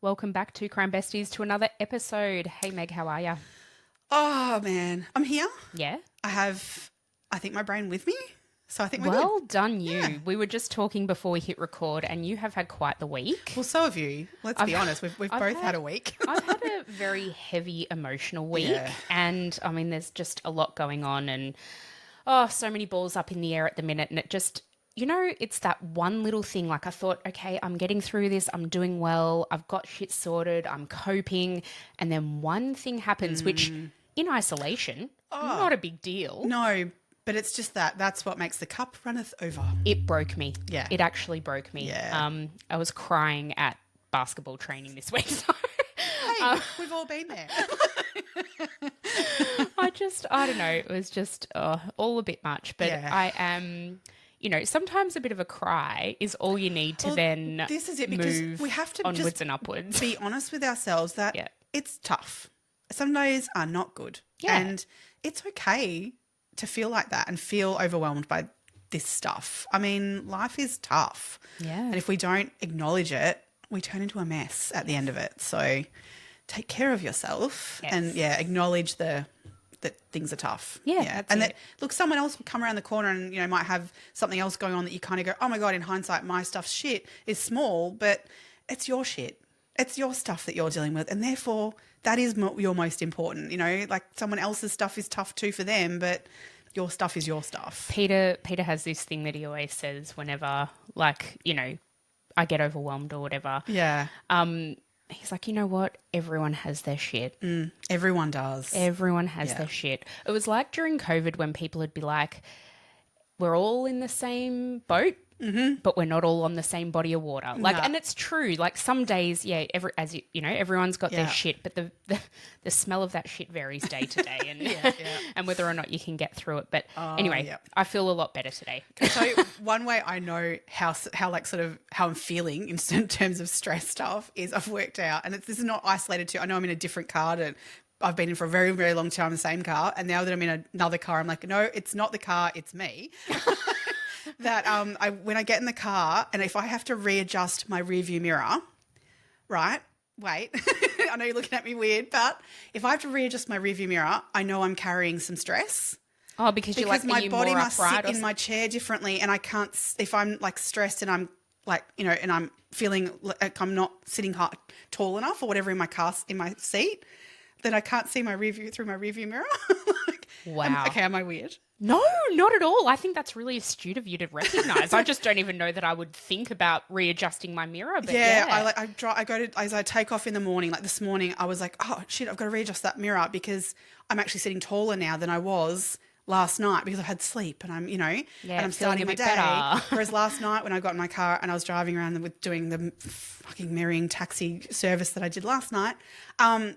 Welcome back to Crime Besties to another episode. Hey Meg, how are ya? Oh, man. I'm here. Yeah? I think, my brain with me. So I think we're Well good. done you. Yeah. We were just talking before we hit record and you have had quite the week. Well, so have you. Let's be honest. We've both had a week. I've had a very heavy emotional week Yeah. and I mean there's just a lot going on and so many balls up in the air at the minute and it just, it's that one little thing. Like I thought, okay, I'm getting through this. I'm doing well. I've got shit sorted. I'm coping. And then one thing happens, which in isolation, not a big deal. No, but it's just that's what makes the cup runneth over. It broke me. Yeah. It actually broke me. Yeah. I was crying at basketball training this week. So Hey, we've all been there. I don't know. It was just all a bit much. But Yeah. I am, sometimes a bit of a cry is all you need to then This is it, because move we have to onwards just and upwards. be honest with ourselves that Yeah. it's tough. Some days are not good. Yeah. And it's okay to feel like that and feel overwhelmed by this stuff. I mean, life is tough. Yeah. And if we don't acknowledge it, we turn into a mess at the end of it. So take care of yourself and acknowledge that things are tough. Yeah, that's and it. look, someone else will come around the corner and might have something else going on that you kind of go, oh my God, in hindsight, my stuff's shit is small, but it's your shit. It's your stuff that you're dealing with, and therefore that is your most important. Like someone else's stuff is tough too for them, but your stuff is your stuff. Peter has this thing that he always says whenever, I get overwhelmed or whatever. Yeah. He's like, you know what? Everyone has their shit. Everyone does. Everyone has their shit. It was like during COVID when people would be like, we're all in the same boat, but we're not all on the same body of water. And it's true. Like some days, everyone's got their shit, but the smell of that shit varies day to day, and and whether or not you can get through it. But anyway, I feel a lot better today. So one way I know how I'm feeling in terms of stress stuff is I've worked out, and this is not isolated to. I know I'm in a different car and I've been in for a very, very long time in the same car, and now that I'm in another car, I'm like, no, it's not the car, it's me. That when I get in the car and if I have to readjust my rearview mirror, right? Wait, I know you're looking at me weird, but if I have to readjust my rearview mirror, I know I'm carrying some stress. Oh, because you're like, my body must sit in my my chair differently, and I can't. If I'm like stressed and I'm like and I'm feeling like I'm not sitting tall enough or whatever in my seat, then I can't see my rearview through my rearview mirror. Wow. Am I weird? No, not at all. I think that's really astute of you to recognise. I just don't even know that I would think about readjusting my mirror. But as I take off in the morning, like this morning, I was like, oh shit, I've got to readjust that mirror because I'm actually sitting taller now than I was last night because I've had sleep and and I'm starting my day. Better. Whereas last night when I got in my car and I was driving around with doing the fucking mirroring taxi service that I did last night, I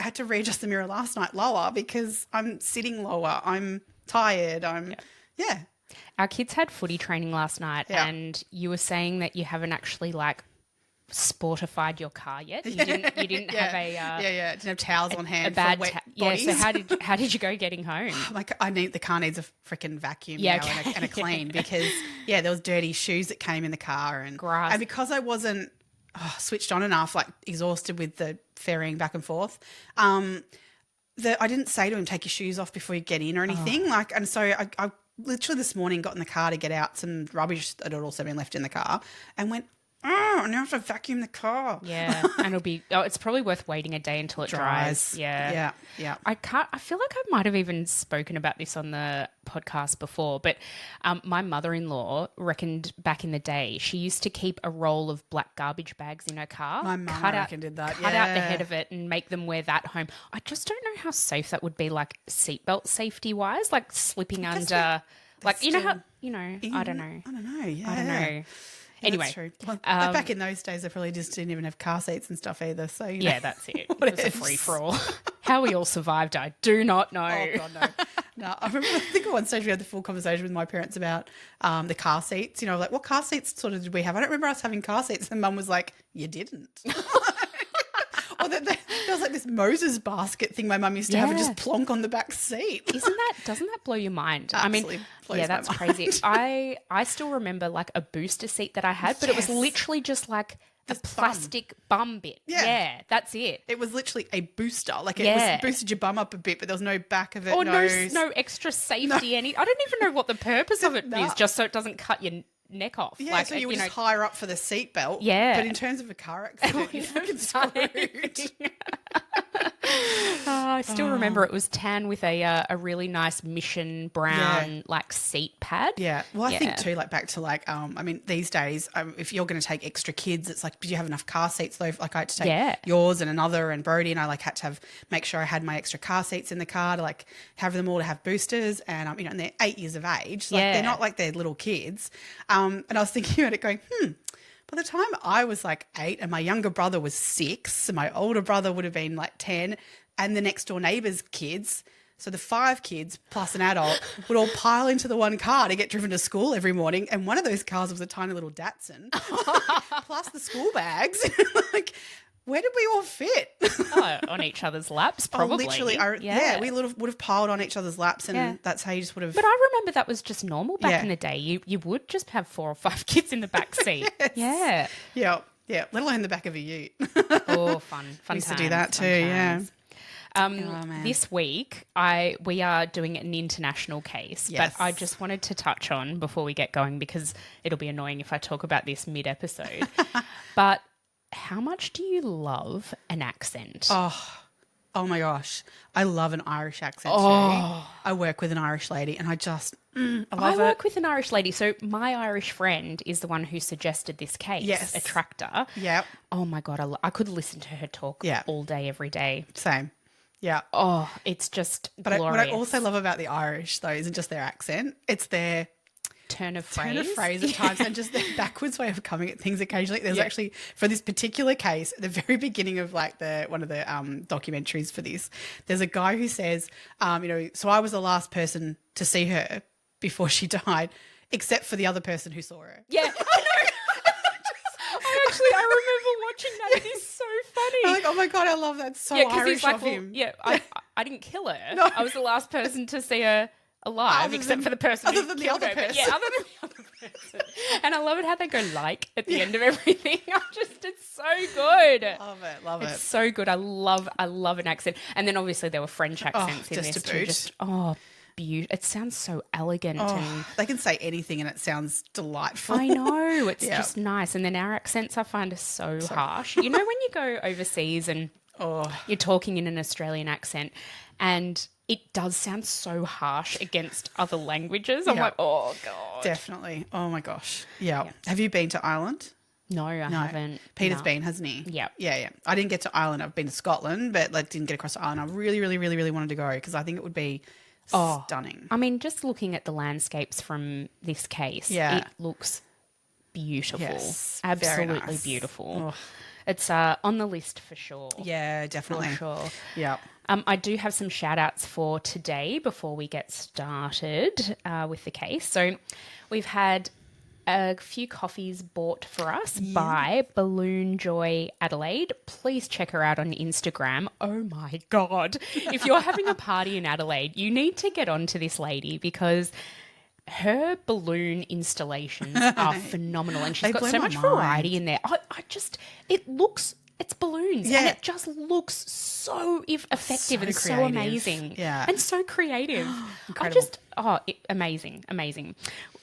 had to readjust the mirror last night lower because I'm sitting lower. I'm tired. Our kids had footy training last night and you were saying that you haven't actually sportified your car yet. You didn't have a didn't have towels on hand. A bad for wet bodies. So how did you go getting home? The car needs a freaking vacuum now and a clean because there was dirty shoes that came in the car and grass. And because I wasn't switched on enough, like exhausted with the ferrying back and forth, I didn't say to him, take your shoes off before you get in or anything. And so I literally this morning got in the car to get out some rubbish that had also been left in the car and went, I now have to vacuum the car. Yeah, and it's probably worth waiting a day until it dries. Yeah. I feel like I might have even spoken about this on the podcast before, but my mother-in-law reckoned back in the day she used to keep a roll of black garbage bags in her car. My mum did that. Cut out the head of it and make them wear that home. I just don't know how safe that would be, like seatbelt safety wise, like slipping under, I don't know. Yeah. I don't know. Anyway, that's true. Well, back in those days, they probably just didn't even have car seats and stuff either. So yeah, that's it. It was a free for all. How we all survived, I do not know. Oh God, no. No, I think at one stage we had the full conversation with my parents about the car seats. Like what car seats sort of did we have? I don't remember us having car seats. And Mum was like, "You didn't." Or there was like this Moses basket thing my mum used to have and just plonk on the back seat. Doesn't that blow your mind? Absolutely blows my that's mind. crazy. I still remember like a booster seat that I had, but it was literally just like a plastic bum bit. Yeah, that's it. It was literally a booster. Like it was boosted your bum up a bit, but there was no back of it. Or no extra safety. I don't even know what the purpose of it is, just so it doesn't cut your neck off. Yeah, like, so you were just higher up for the seatbelt. Yeah. But in terms of a car accident, you're fucking screwed. I still remember it was tan with a really nice mission brown like seat pad. Yeah. Well, I think too, like back to like, I mean, these days, if you're going to take extra kids, it's like, did you have enough car seats though? Like I had to take yours and another and Brody, and I like had to make sure I had my extra car seats in the car to like have them all to have boosters, and and they're 8 years of age. Like they're not like they're little kids. And I was thinking about it going, by the time I was like 8 and my younger brother was 6, and my older brother would have been like 10, and the next door neighbour's kids, so the 5 kids plus an adult would all pile into the one car to get driven to school every morning. And one of those cars was a tiny little Datsun, plus the school bags. Like, where did we all fit? On each other's laps, probably. Literally. We would have piled on each other's laps, and that's how you just would have. But I remember that was just normal back in the day. You would just have 4 or 5 kids in the back seat. Yeah. Let alone the back of a ute. Oh, fun we used times, to do that too, this week, we are doing an international case, but I just wanted to touch on before we get going, because it'll be annoying if I talk about this mid-episode. But how much do you love an accent? Oh my gosh. I love an Irish accent too. I work with an Irish lady, and I just, I love it. I work with an Irish lady. So my Irish friend is the one who suggested this case, a tractor. Yep. Oh my God. I could listen to her talk all day, every day. Same. Yeah. Oh, it's just glorious. What I also love about the Irish, though, isn't just their accent. It's their turn of phrase at times, and just their backwards way of coming at things occasionally. There's actually, for this particular case, at the very beginning of like one of the documentaries for this, there's a guy who says, so I was the last person to see her before she died, except for the other person who saw her. Yeah, I know. I remember watching that. It is so funny. I'm like, oh my God, I love that. So Irish of him. Yeah, I didn't kill her. No. I was the last person to see her alive, except for the person who killed her. Person. Yeah, other than the other person. And I love it how they go like at the end of everything. It's so good. Love it. It's so good. I love an accent. And then obviously there were French accents in this too. Beautiful. It sounds so elegant. And they can say anything and it sounds delightful. I know. It's just nice. And then our accents I find are so harsh. You know when you go overseas and you're talking in an Australian accent and it does sound so harsh against other languages. I'm like, oh God. Definitely. Oh my gosh. Yeah. Have you been to Ireland? No, I haven't. Peter's been, hasn't he? Yeah. Yeah. I didn't get to Ireland. I've been to Scotland, but didn't get across to Ireland. I really, really, really, really wanted to go because I think it would be stunning. I mean, just looking at the landscapes from this case, it looks beautiful. Yes, absolutely beautiful. It's on the list for sure. Yeah, definitely. For sure. Yeah. I do have some shout outs for today before we get started with the case. So we've had a few coffees bought for us by Balloon Joy Adelaide. Please check her out on Instagram. Oh my God. If you're having a party in Adelaide, you need to get onto this lady because her balloon installations are phenomenal and she's got so much variety in there. It's balloons and it just looks so effective and so amazing and so creative. Incredible. Amazing.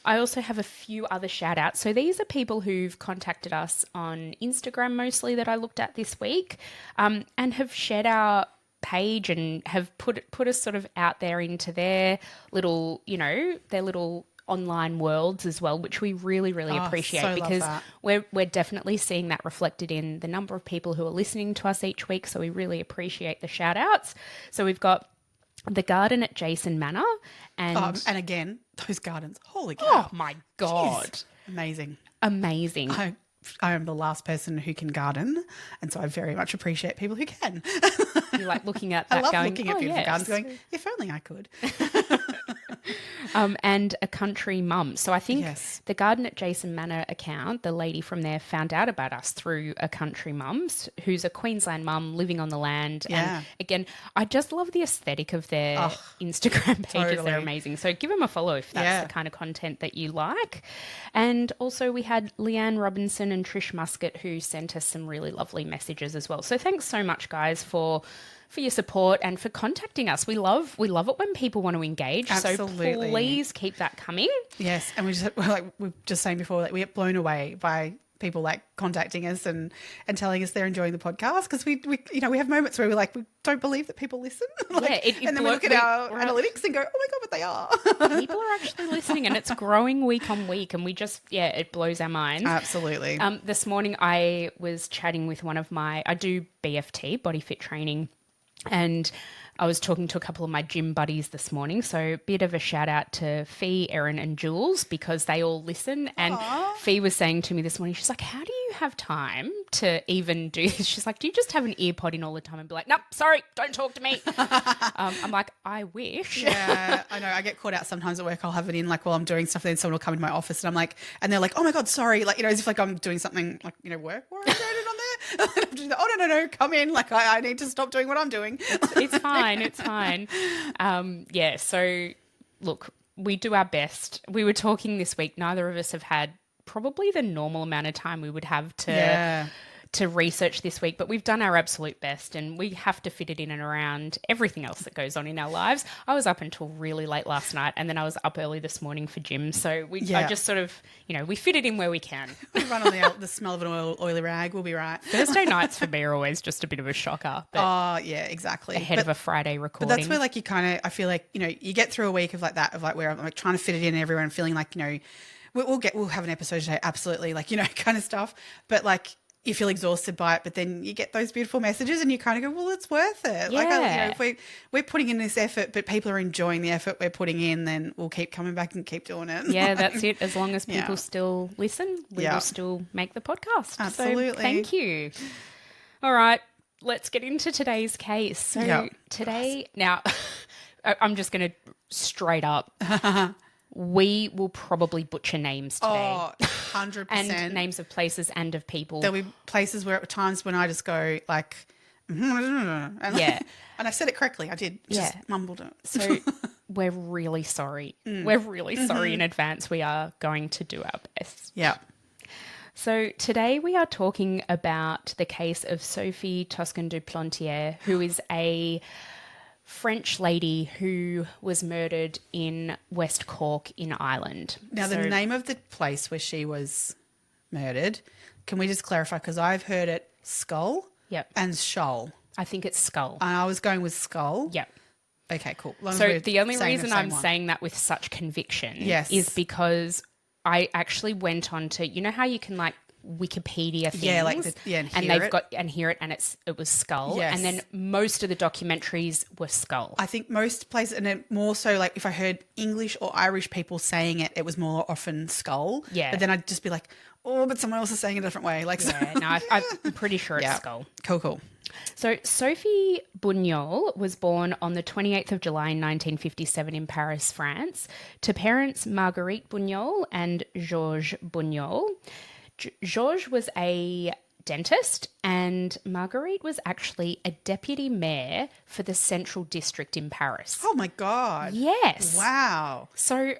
I also have a few other shout outs. So these are people who've contacted us on Instagram mostly that I looked at this week and have shared our page and have put us sort of out there into their little, their little online worlds as well, which we really, really appreciate because we're definitely seeing that reflected in the number of people who are listening to us each week. So we really appreciate the shout outs. So we've got the garden at Jason Manor and again, those gardens. Holy cow. Oh my God. Jeez. Amazing. I am the last person who can garden, and so I very much appreciate people who can. You like looking at that I love going, looking at beautiful gardens going, if only I could. and a country mum. So I think Yes. the Garden at Jason Manor account, the lady from there found out about us through a country mum who's a Queensland mum living on the land. Yeah. And again, I just love the aesthetic of their Instagram pages. Totally. They're amazing. So give them a follow if that's the kind of content that you like. And also we had Leanne Robinson and Trish Muscat who sent us some really lovely messages as well. So thanks so much, guys, for your support and for contacting us. We love it when people want to engage. Absolutely. So please keep that coming. Yes, and we were just saying before that we get blown away by people like contacting us and telling us they're enjoying the podcast, because we have moments where we're like, we don't believe that people listen. And then we look at our analytics and go, oh my God, but they are. People are actually listening, and it's growing week on week, and we just, it blows our minds. Absolutely. This morning I was chatting with I do BFT, body fit training, and I was talking to a couple of my gym buddies this morning. So a bit of a shout out to Fee, Erin and Jules, because they all listen. And Fee was saying to me this morning, she's like, how do you have time to even do this? She's like, do you just have an ear pod in all the time and be like, nope, sorry, don't talk to me. I'm like, I wish. Yeah, I know. I get caught out sometimes at work. I'll have it in like while I'm doing stuff. Then someone will come into my office and I'm like, and they're like, oh my God, sorry. Like, as if like I'm doing something like, work oriented on there. I'm doing that, oh, no, come in. Like I need to stop doing what I'm doing. It's fine. It's fine. So look, we do our best. We were talking this week. Neither of us have had probably the normal amount of time we would have to research this week, but we've done our absolute best, and we have to fit it in and around everything else that goes on in our lives. I was up until really late last night, and then I was up early this morning for gym. So I just sort of, we fit it in where we can. We run on the smell of an oily rag. We'll be right. Thursday nights for me are always just a bit of a shocker. But yeah, exactly. Ahead of a Friday recording. But that's where like you kind of, I feel like, you get through a week of like that, of like where I'm like trying to fit it in and everyone feeling like, we'll have an episode today. Absolutely. Like, kind of stuff. But like, you feel exhausted by it, but then you get those beautiful messages and you kind of go, well, it's worth it. Yeah. Like, if we're putting in this effort, but people are enjoying the effort we're putting in, then we'll keep coming back and keep doing it. Yeah, that's it. As long as people still listen, we will still make the podcast. Absolutely. So thank you. All right, let's get into today's case. So today, now, I'm just going to straight up, we will probably butcher names today. Oh, 100%. And names of places and of people. There'll be places where at times when I just go like, and I said it correctly. I did. Just mumbled it. So we're really sorry. We're really sorry in advance. We are going to do our best. Yeah. So today we are talking about the case of Sophie Toscan du Plantier, who is a French lady who was murdered in West Cork in Ireland. Now, the name of the place where she was murdered, can we just clarify? Because I've heard it Skull and Shoal. I think it's Skull. And I was going with Skull. Yep. Okay, cool. So the only reason I'm saying that with such conviction is because I actually went on to, you know how you can like Wikipedia things, and they've got and hear it, and it was Skull, and then most of the documentaries were Skull. I think most places, and then more so like if I heard English or Irish people saying it, it was more often Skull. Yeah, but then I'd just be like, oh, but someone else is saying it a different way. Like, I'm pretty sure it's Skull. Cool. So Sophie Bugnol was born on the 28th of July in 1957 in Paris, France, to parents Marguerite Bugnol and Georges Bugnol. Georges was a dentist and Marguerite was actually a deputy mayor for the Central District in Paris. Oh, my God. Yes. Wow. So,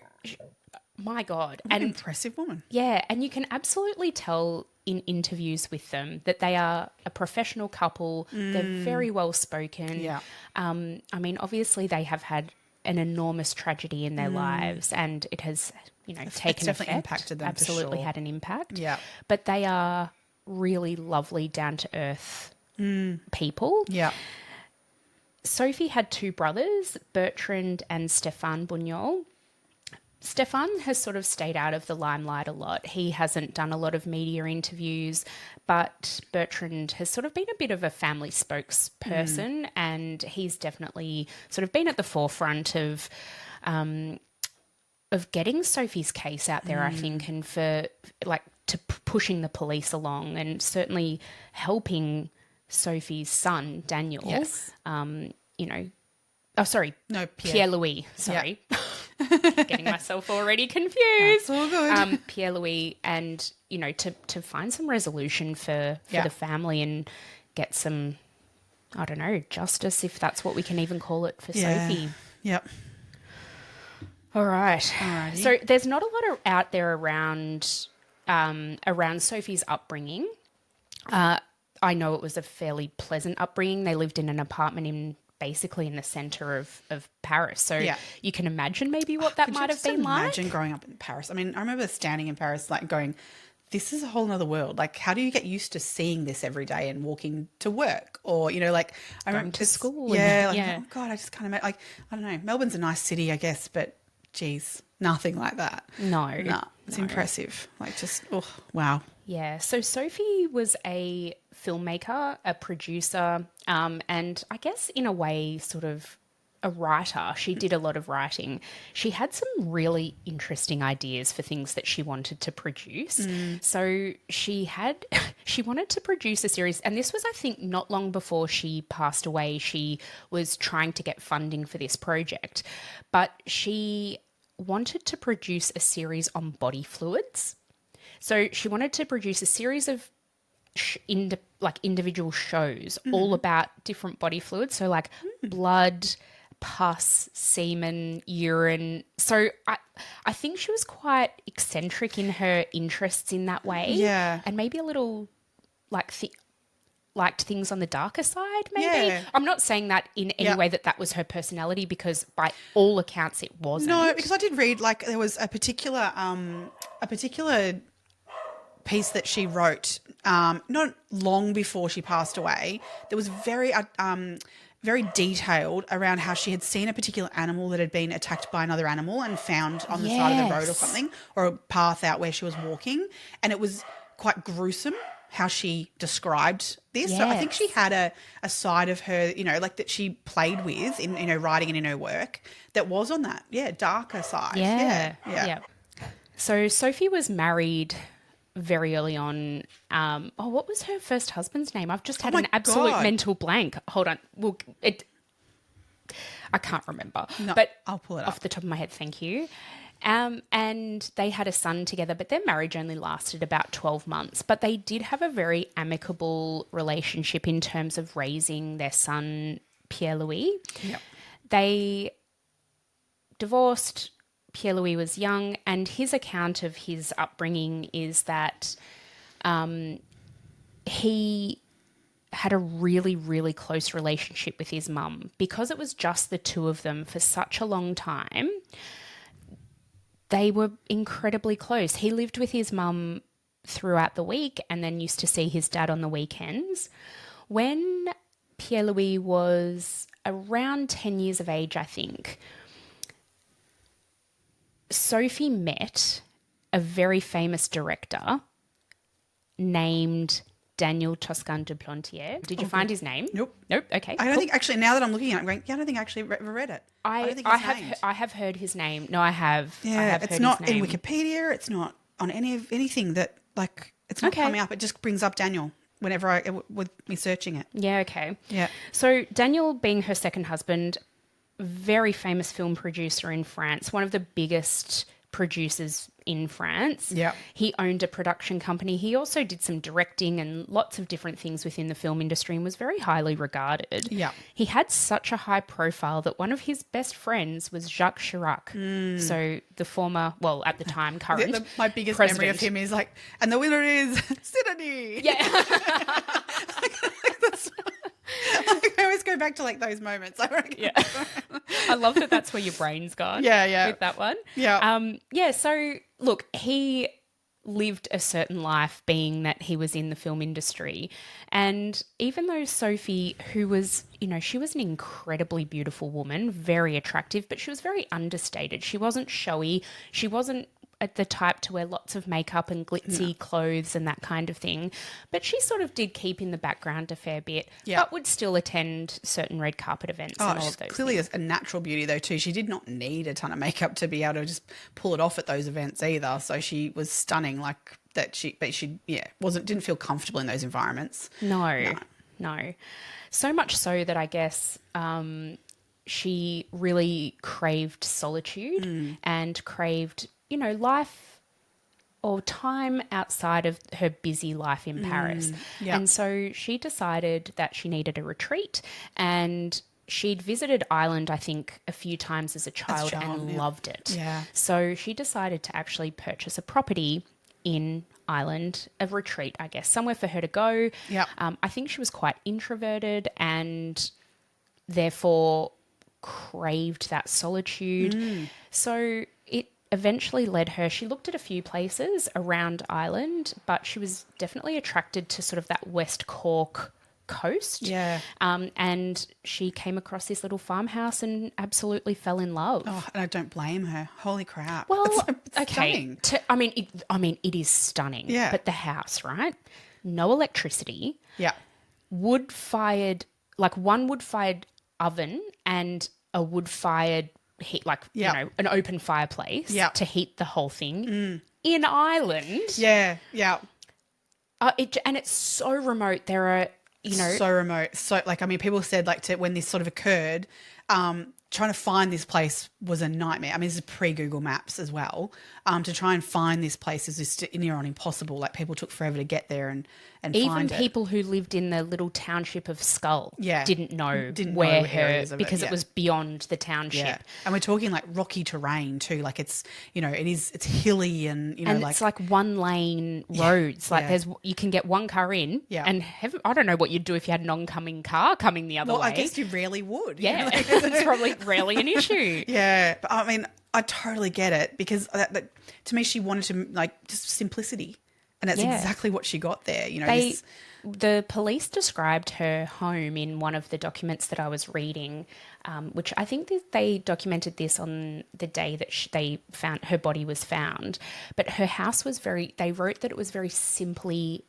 my God. What an impressive woman. Yeah, and you can absolutely tell in interviews with them that they are a professional couple. They're very well spoken. Yeah. I mean, obviously they have had an enormous tragedy in their lives, and it has, taken definitely effect. Impacted them. Absolutely had an impact. Yeah. But they are really lovely, down to earth people. Yeah. Sophie had two brothers, Bertrand and Stéphane Bugnol. Stéphane has sort of stayed out of the limelight a lot. He hasn't done a lot of media interviews, but Bertrand has sort of been a bit of a family spokesperson, and he's definitely sort of been at the forefront of getting Sophie's case out there, I think, and for pushing the police along, and certainly helping Sophie's son, Daniel. Yes. Pierre-Louis, sorry. Yeah. getting myself already confused. That's all good. Pierre Louis, and to find some resolution for the family and get some, I don't know, justice, if that's what we can even call it, for Sophie. Yep. All right. Alrighty. So there's not a lot out there around Sophie's upbringing. I know it was a fairly pleasant upbringing. They lived in an apartment basically in the centre of Paris. So you can imagine maybe what that might have been like. Imagine growing up in Paris. I mean, I remember standing in Paris like going, this is a whole other world. Like, how do you get used to seeing this every day and walking to work? Or, like I remember to school. Oh God, I just kind of like, I don't know. Melbourne's a nice city, I guess, but geez, nothing like that. No. It's impressive. Like just, wow. Yeah. So Sophie was a filmmaker, a producer, and I guess in a way sort of a writer. She did a lot of writing. She had some really interesting ideas for things that she wanted to produce. So she wanted to produce a series, and this was, I think, not long before she passed away. She was trying to get funding for this project, but she wanted to produce a series on body fluids. So she wanted to produce a series of individual shows all about different body fluids. So like blood, pus, semen, urine. So I think she was quite eccentric in her interests in that way. Yeah. And maybe a little liked things on the darker side, maybe. Yeah. I'm not saying that in any way that was her personality, because by all accounts it wasn't. No, because I did read like there was a particular piece that she wrote not long before she passed away. That was very detailed around how she had seen a particular animal that had been attacked by another animal and found on the side of the road or something, or a path out where she was walking, and it was quite gruesome how she described this. So I think she had a side of her, like that she played with in writing and in her work that was on that darker side. Yeah. So Sophie was married very early on. What was her first husband's name? I've just had an absolute mental blank. Hold on. I can't remember. No, but I'll pull it up off the top of my head. Thank you. And they had a son together, but their marriage only lasted about 12 months. But they did have a very amicable relationship in terms of raising their son, Pierre Louis. Yep. They divorced. Pierre Louis was young, and his account of his upbringing is that he had a really, really close relationship with his mum. Because it was just the two of them for such a long time, they were incredibly close. He lived with his mum throughout the week and then used to see his dad on the weekends. When Pierre Louis was around 10 years of age, I think, Sophie met a very famous director named Daniel Toscan du Plantier. Did you find his name? Nope. Okay. I don't think actually. Now that I'm looking at it, I'm going. I don't think I actually read it. I don't think I have heard his name. No, I have. Yeah, I have it's heard not his in name. Wikipedia. It's not on anything that like. It's not coming up. It just brings up Daniel whenever with me searching it. Yeah. Okay. Yeah. So Daniel, being her second husband, very famous film producer in France, one of the biggest producers in France. Yeah. He owned a production company. He also did some directing and lots of different things within the film industry and was very highly regarded. Yeah. He had such a high profile that one of his best friends was Jacques Chirac. So the former, well, at the time, current my biggest president. memory of him is like, and the winner is Sydney. Yeah. I always go back to like those moments. Yeah. I love that that's where your brain's gone. Yeah. With that one. Yeah. So look, he lived a certain life being that he was in the film industry. And even though Sophie, who was, she was an incredibly beautiful woman, very attractive, but she was very understated. She wasn't showy. She wasn't at the type to wear lots of makeup and glitzy clothes and that kind of thing. But she sort of did keep in the background a fair bit, but would still attend certain red carpet events and all of those clearly things. a natural beauty though too. She did not need a ton of makeup to be able to just pull it off at those events either. So she was stunning like that. But she didn't feel comfortable in those environments. No. So much so that I guess she really craved solitude and craved, life or time outside of her busy life in Paris. Yeah. And so she decided that she needed a retreat, and she'd visited Ireland, I think, a few times as a child and loved it. Yeah. So she decided to actually purchase a property in Ireland, a retreat, I guess, somewhere for her to go. Yeah. I think she was quite introverted and therefore craved that solitude. So it eventually led her, she looked at a few places around Ireland, but she was definitely attracted to sort of that West Cork coast. Yeah. And she came across this little farmhouse and absolutely fell in love. Oh, and I don't blame her. Holy crap. Well, It's okay. stunning. It is stunning. Yeah. But the house, right? No electricity. Yeah. Wood-fired, like one wood-fired oven and a wood-fired heat, an open fireplace to heat the whole thing in Ireland. Yeah. Yeah. And it's so remote. There are, so remote. So people said when this sort of occurred, trying to find this place was a nightmare. I mean, this is pre-Google Maps as well. To try and find this place is just near on impossible. Like people took forever to get there and even find it. Even people who lived in the little township of Skull didn't know where her because it was beyond the township. Yeah. And we're talking like rocky terrain too. Like it's it's hilly and it's like one lane roads. Like you can get one car in. Yeah. And I don't know what you'd do if you had an oncoming car coming the other way. Well, I guess you rarely would. Yeah. It's probably rarely an issue. Yeah. But I mean, I totally get it because that, to me, she wanted to just simplicity. And that's exactly what she got there. The police described her home in one of the documents that I was reading, which I think that they documented this on the day that they found her body was found. But her house was they wrote that it was very simply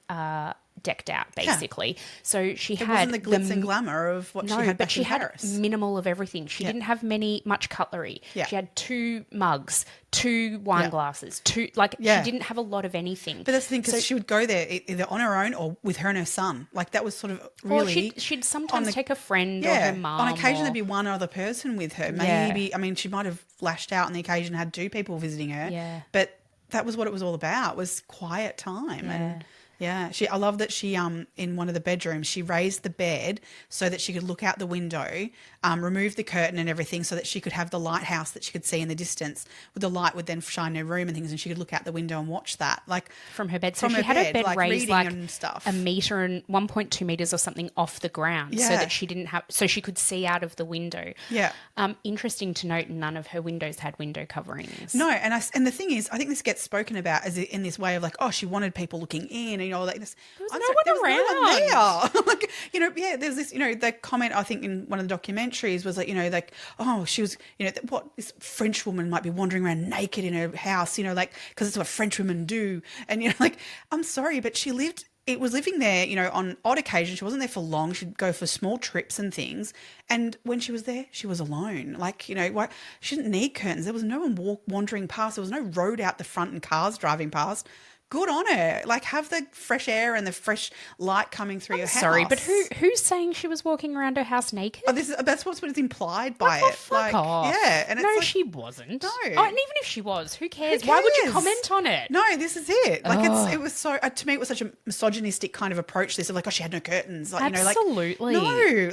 decked out, basically. Yeah. So she had wasn't the glitz and glamour of what she had back in Paris. Had minimal of everything. She didn't have much cutlery. Yeah. She had 2 mugs, 2 wine glasses, she didn't have a lot of anything. But that's the thing, because she would go there either on her own or with her and her son. Like that was sort of really. Or she'd sometimes take a friend or her mum. On occasion, there'd be one other person with her. Maybe, I mean, she might have lashed out on the occasion, had 2 people visiting her. Yeah. But that was what it was all about, was quiet time. Yeah. And I love that she in one of the bedrooms she raised the bed so that she could look out the window, remove the curtain and everything so that she could have the lighthouse that she could see in the distance. With the light would then shine in her room and things, and she could look out the window and watch that, from her bed. So she had her bed raised and stuff. a meter and 1.2 meters or something off the ground, so that she could see out of the window. Yeah. Interesting to note, none of her windows had window coverings. No, and the thing is, I think this gets spoken about as in this way of she wanted people looking in. Like this, there was no one around. There's this, the comment I think in one of the documentaries was she was, what this French woman might be wandering around naked in her house, because it's what French women do. And, I'm sorry, but it was living there, on odd occasions. She wasn't there for long. She'd go for small trips and things. And when she was there, she was alone. She didn't need curtains. There was no one wandering past. There was no road out the front and cars driving past. Good on her. Have the fresh air and the fresh light coming through your house. Sorry, but who's saying she was walking around her house naked? Oh, that's what's implied by it. Fuck off. Yeah, and it's she wasn't. No. Oh, and even if she was, who cares? Why would you comment on it? No, this is it. It was so to me it was such a misogynistic kind of approach. This of she had no curtains. Absolutely.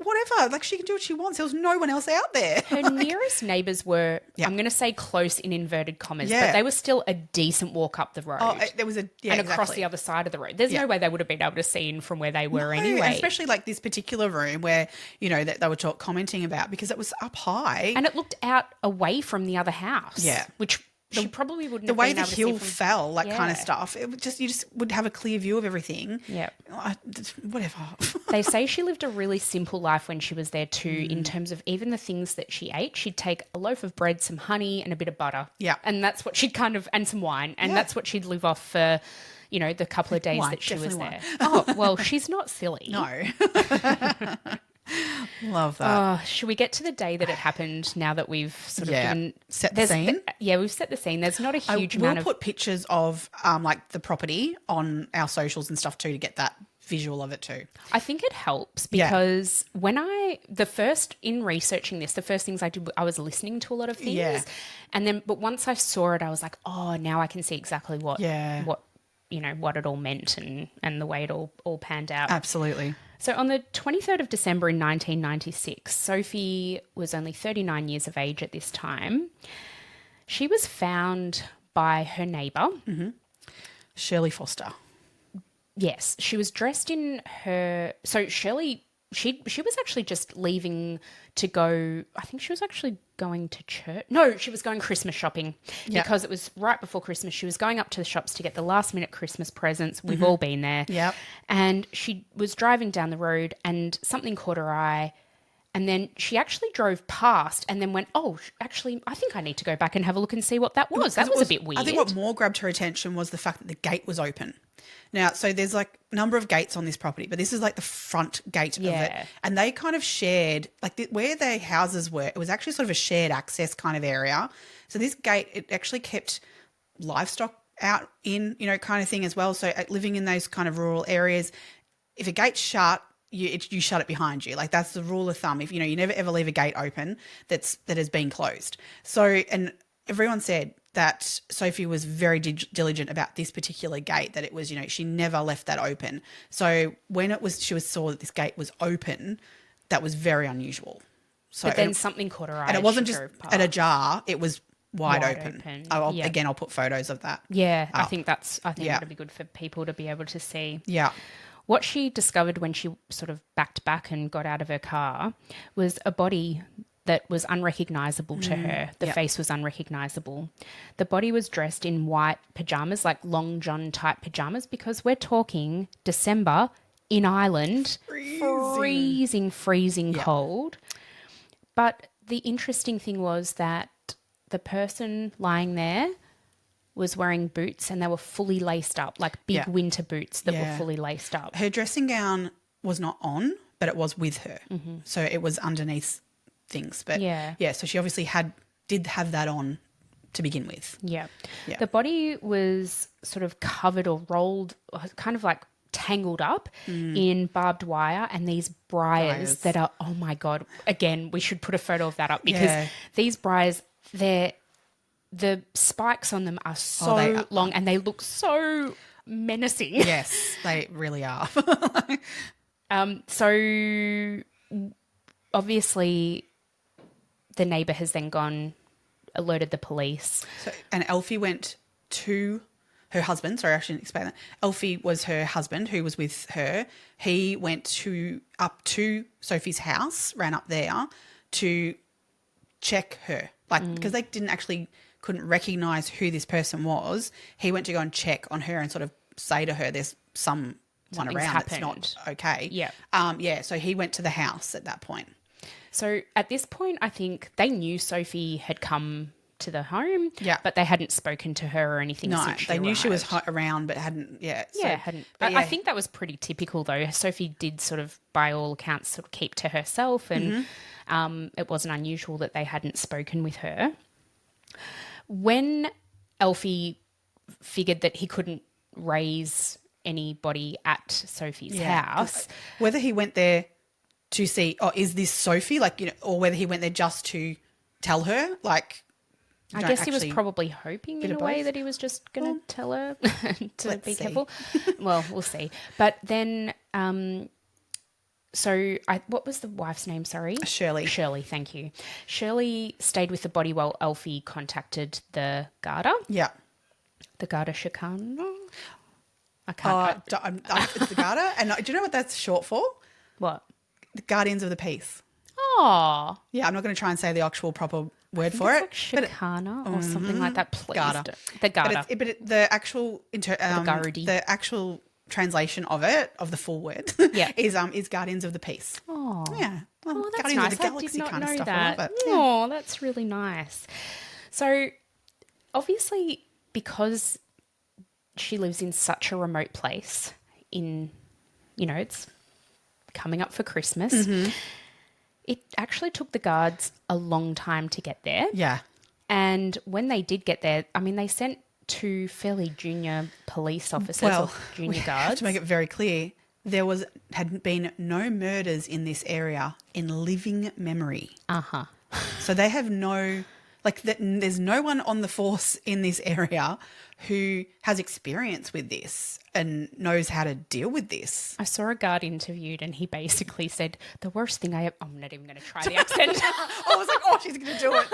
Whatever. She can do what she wants. There was no one else out there. Her nearest neighbours were, I'm going to say close in inverted commas, but they were still a decent walk up the road. Oh, there was across the other side of the road. There's no way they would have been able to see in from where they were anyway. Especially this particular room where, that they were commenting about, because it was up high. And it looked out away from the other house. Yeah. Which she probably wouldn't the have way been the able hill to see fell, kind of stuff. It would you just would have a clear view of everything. Yeah, whatever. They say she lived a really simple life when she was there too. In terms of even the things that she ate, she'd take a loaf of bread, some honey, and a bit of butter. Yeah, and that's what she'd and some wine, and that's what she'd live off for. The couple of days that she was there. Oh well, she's not silly. No. Love that. Should we get to the day that it happened now that we've sort of set the scene? We've set the scene. There's not a huge amount of... We'll put pictures of the property on our socials and stuff too to get that visual of it too. I think it helps because in researching this, the first things I did, I was listening to a lot of things. Yeah. But once I saw it, I was like, oh, now I can see exactly what it all meant and the way it all panned out. Absolutely. So on the 23rd of December in 1996, Sophie was only 39 years of age at this time. She was found by her neighbour. Mm-hmm. Shirley Foster. Yes, she was dressed in her... So Shirley, she was actually just leaving to go... I think she was actually going to church. No, she was going Christmas shopping because it was right before Christmas. She was going up to the shops to get the last-minute Christmas presents. We've all been there. Yep. And she was driving down the road and something caught her eye. And then she actually drove past and then went, oh, actually, I think I need to go back and have a look and see what that was. That was a bit weird. I think what more grabbed her attention was the fact that the gate was open. Now, so there's like a number of gates on this property, but this is like the front gate of it. And they kind of shared, like where their houses were, it was actually sort of a shared access kind of area. So this gate, it actually kept livestock out in, kind of thing as well. So living in those kind of rural areas, if a gate's shut, you shut it behind you. Like that's the rule of thumb. If you never ever leave a gate open that has been closed. So, and everyone said that Sophie was very diligent about this particular gate, that it was, she never left that open. So when she saw that this gate was open, that was very unusual. So but then something caught her eye. And it wasn't just at a jar, it was wide open. Again, I'll put photos of that. Yeah, I think that'd be good for people to be able to see. Yeah. What she discovered when she sort of backed back and got out of her car was a body that was unrecognisable to her. The face was unrecognisable. The body was dressed in white pyjamas, like long john type pyjamas, because we're talking December in Ireland, freezing cold. But the interesting thing was that the person lying there was wearing boots and they were fully laced up, like big winter boots that were fully laced up. Her dressing gown was not on, but it was with her. Mm-hmm. So it was underneath things. But so she obviously did have that on to begin with. Yeah. The body was sort of covered or rolled, kind of like tangled up in barbed wire and these briars that are, oh my God, again, we should put a photo of that up because these briars, the spikes on them are so long and they look so menacing. Yes, they really are. So obviously the neighbour has then alerted the police. So, and Elfie went to her husband. Sorry, I shouldn't explain that. Elfie was her husband who was with her. He went up to Sophie's house, ran up there to check her. Because they couldn't recognise who this person was. He went to go and check on her and sort of say to her, there's someone around that's not okay. Yeah. So he went to the house at that point. So at this point, I think they knew Sophie had come to the home, but they hadn't spoken to her or anything. No, since they knew arrived. she was around, but hadn't. Hadn't. I think that was pretty typical, though. Sophie did sort of, by all accounts, sort of keep to herself, and it wasn't unusual that they hadn't spoken with her. When Elfie figured that he couldn't raise anybody at Sophie's house, whether he went there to see, is this Sophie? Or whether he went there just to tell her, I guess he was probably hoping in a way that he was just going to tell her to be careful. Well, we'll see. But then, what was the wife's name? Sorry, Shirley. Shirley, thank you. Shirley stayed with the body while Elfie contacted the Garda. Yeah, the Garda Chicano. I can't. It's the Garda, and do you know what that's short for? What? The Guardians of the Peace. Oh, yeah. I'm not going to try and say the actual proper word for it. Like Chicana or something like that. Please, Garda. The Garda. But the actual the actual translation of the full word is Guardians of the Peace. Oh, yeah. Well, that's Guardians nice. of the Galaxy I did not kind know of stuff. that. I love it. Oh, that's really nice. So, obviously, because she lives in such a remote place, it's coming up for Christmas. Mm-hmm. It actually took the guards a long time to get there. Yeah. And when they did get there, they sent two fairly junior police officers or junior guards. To make it very clear, had been no murders in this area in living memory. Uh-huh. So they have there's no one on the force in this area who has experience with this and knows how to deal with this. I saw a guard interviewed and he basically said, the worst thing I'm not even going to try the accent. I was like, oh, she's going to do it.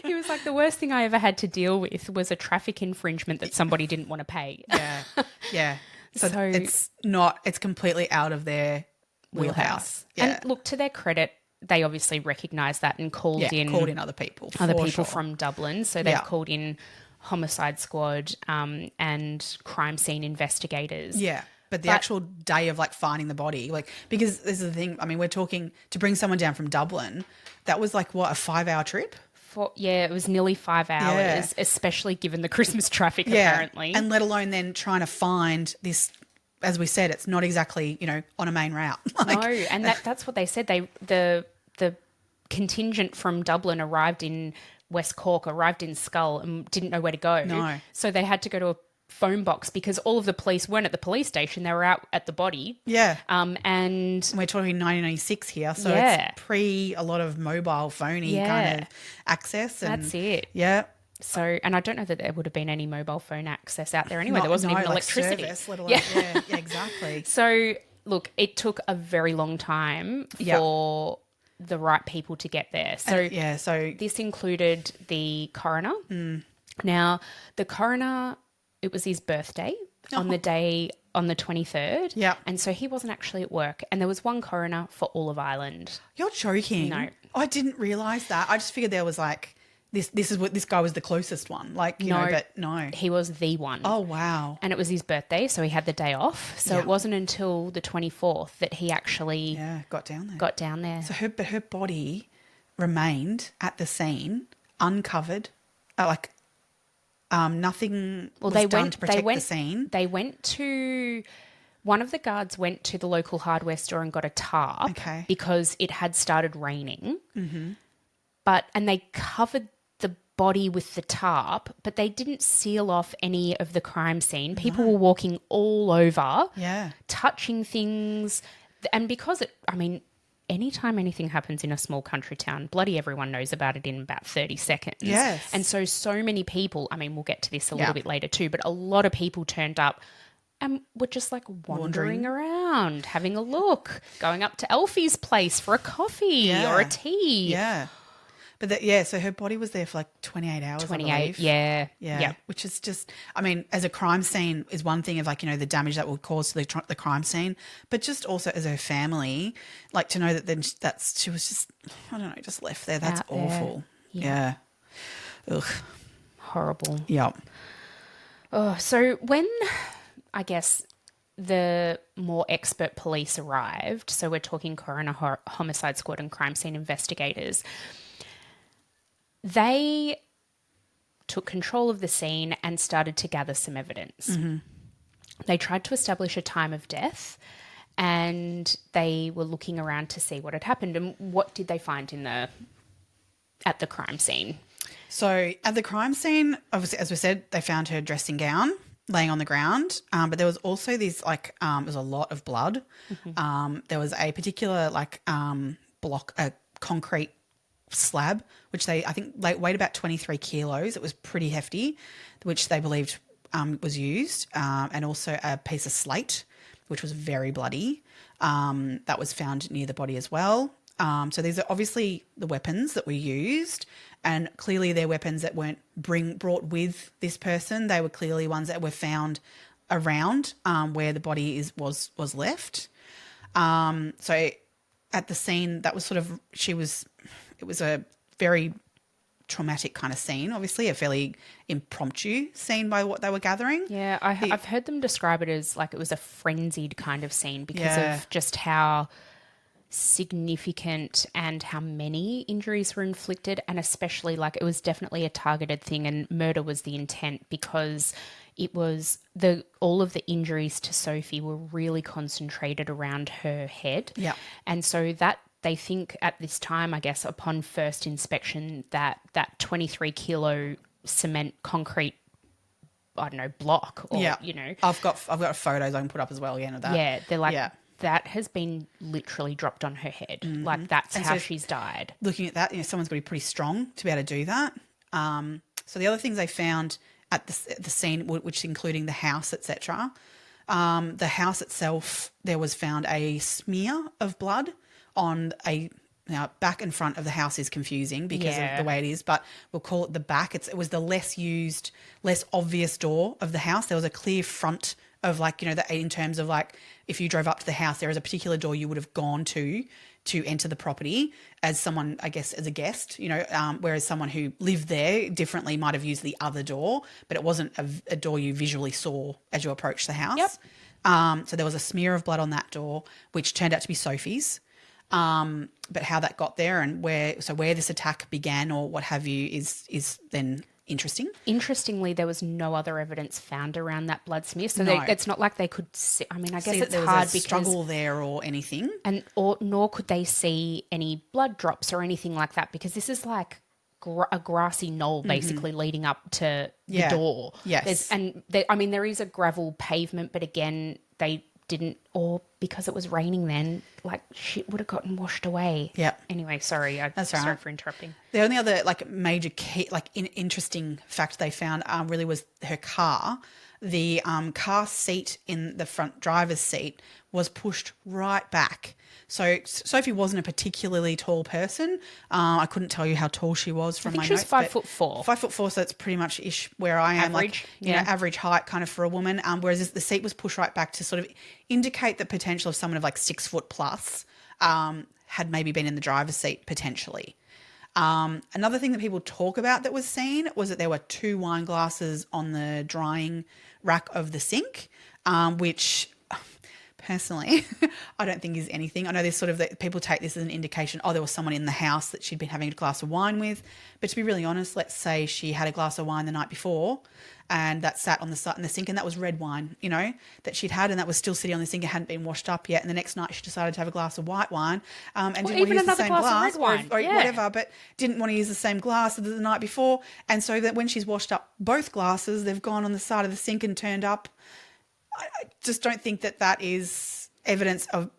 He was like, the worst thing I ever had to deal with was a traffic infringement that somebody didn't want to pay. Yeah. Yeah. So it's completely out of their wheelhouse. Yeah. And look, to their credit, they obviously recognised that and called in other people. From Dublin. So they've called in homicide squad and crime scene investigators. Yeah. But the actual day of finding the body, because this is the thing, I mean, we're talking to bring someone down from Dublin, that was a 5-hour trip? It was nearly 5 hours, especially given the Christmas traffic apparently. And let alone then trying to find this, as we said, it's not exactly, on a main route. No, and that's what they said. The contingent from Dublin arrived in West Cork, arrived in Skull and didn't know where to go. No. So they had to go to a phone box because all of the police weren't at the police station. They were out at the body. Yeah. And we're talking 1996 here. So it's pre a lot of mobile phony kind of access. And that's it. Yeah. So, and I don't know that there would have been any mobile phone access out there anyway. There wasn't even electricity. Service, let alone, yeah, exactly. So, look, it took a very long time for the right people to get there. So, so this included the coroner. Now, the coroner, it was his birthday on the day on the 23rd. Yeah. And so he wasn't actually at work. And there was one coroner for all of Ireland. You're joking. No. I didn't realise that. I just figured there was this guy was the closest one. But no. He was the one. Oh, wow. And it was his birthday, so he had the day off. So it wasn't until the 24th that he actually got down there. So her body remained at the scene, uncovered, nothing was done to protect the scene. They went to... One of the guards went to the local hardware store and got a tarp because it had started raining. Mm-hmm. And they covered the body with the tarp, but they didn't seal off any of the crime scene. People were walking all over, touching things. And because anytime anything happens in a small country town, bloody everyone knows about it in about 30 seconds. Yes. And so many people, we'll get to this a little bit later too, but a lot of people turned up and were just wandering around, having a look, going up to Elfie's place for a coffee or a tea. Yeah. But so her body was there for 28 hours. 28, yeah. Which is just, as a crime scene is one thing of the damage that would cause to the crime scene, but just also as her family, to know that then she was just, I don't know, just left there. That's awful. Yeah. Ugh. Horrible. Yep. Oh, so when, I guess, the more expert police arrived, so we're talking coroner, homicide squad and crime scene investigators, they took control of the scene and started to gather some evidence. Mm-hmm. They tried to establish a time of death and they were looking around to see what had happened. And what did they find at the crime scene? So at the crime scene, obviously, as we said, they found her dressing gown laying on the ground, but there was also this there was a lot of blood. Mm-hmm. There was a particular block, a concrete slab, which I think weighed about 23 kilos. It was pretty hefty, which they believed was used, and also a piece of slate, which was very bloody, that was found near the body as well. So these are obviously the weapons that were used, and clearly they're weapons that weren't brought with this person. They were clearly ones that were found around where the body was left. So at the scene, that was it was a very traumatic kind of scene, obviously, a fairly impromptu scene by what they were gathering. Yeah, I've heard them describe it as it was a frenzied kind of scene because of just how significant and how many injuries were inflicted, and especially it was definitely a targeted thing and murder was the intent because it was all of the injuries to Sophie were really concentrated around her head. Yeah. And so that they think at this time, I guess, upon first inspection, that 23 kilo cement concrete I don't know, block or, Yeah. you know. I've got photos I can put up as well again of that. Yeah, they're like, Yeah. that has been literally dropped on her head. Like, that's And how so she's died. Looking at that, someone's got to be pretty strong to be able to do that. So the other things they found at the scene, which including the house, etc. The house itself, there was found a smear of blood on now back and front of the house is confusing because of the way it is, but we'll call it the back. It was the less used, less obvious door of the house. There was a clear front of in terms of if you drove up to the house, there is a particular door you would have gone to enter the property as someone, I guess, as a guest, whereas someone who lived there differently might have used the other door, but it wasn't a door you visually saw as you approached the house. Yep. So there was a smear of blood on that door, which turned out to be Sophie's. But how that got there and where this attack began or what have you is then interesting. Interestingly, there was no other evidence found around that blood smear, so No. it's not like they could see. I mean, I guess it's there was hard a because struggle there or anything. nor could they see any blood drops or anything like that because this is like a grassy knoll basically leading up to the door. Yes. There is a gravel pavement, but again, they didn't, or because it was raining then, like shit would have gotten washed away. Yep. Anyway, sorry. That's right. Sorry for interrupting. The only other major key, interesting fact they found really was her car. The car seat in the front driver's seat was pushed right back. So Sophie wasn't a particularly tall person. I couldn't tell you how tall she was from my notes. I think she was 5'4". 5'4", so it's pretty much ish where I am. Average, average height kind of for a woman. Whereas the seat was pushed right back to sort of indicate the potential of someone of 6 foot plus had maybe been in the driver's seat potentially. Another thing that people talk about that was seen was that there were 2 wine glasses on the drying rack of the sink, which personally I don't think is anything. I know there's sort of that people take this as an indication, there was someone in the house that she'd been having a glass of wine with. But to be really honest, let's say she had a glass of wine the night before and that sat on the sink and that was red wine, that she'd had and that was still sitting on the sink and hadn't been washed up yet. And the next night she decided to have a glass of white wine and didn't want to use the same glass of red wine. or whatever, but didn't want to use the same glass as the night before. And so that when she's washed up both glasses, they've gone on the side of the sink and turned up. I just don't think that is evidence of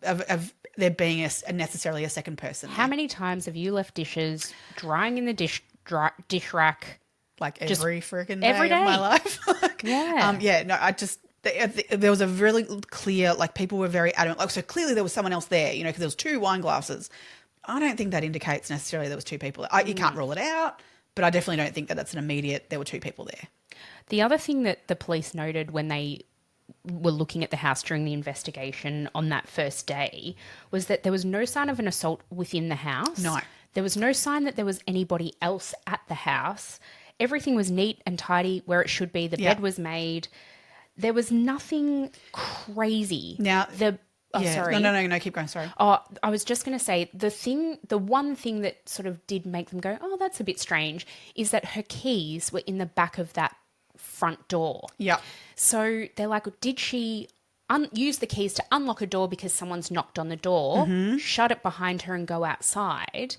there being necessarily a second person. How many times have you left dishes drying in the dish rack? Every freaking day of my life. There was a really clear, people were very adamant. So clearly there was someone else there, because there was 2 wine glasses. I don't think that indicates necessarily there was 2 people. You can't rule it out, but I definitely don't think that that's an immediate, there were 2 people there. The other thing that the police noted when they were looking at the house during the investigation on that first day was that there was no sign of an assault within the house. No. There was no sign that there was anybody else at the house. Everything was neat and tidy where it should be. The bed was made. There was nothing crazy. Now, sorry. No, keep going, sorry. I was just going to say the one thing that sort of did make them go, oh, that's a bit strange, is that her keys were in the back of that front door. Yeah. So they're like, did she use the keys to unlock a door because someone's knocked on the door, shut it behind her and go outside,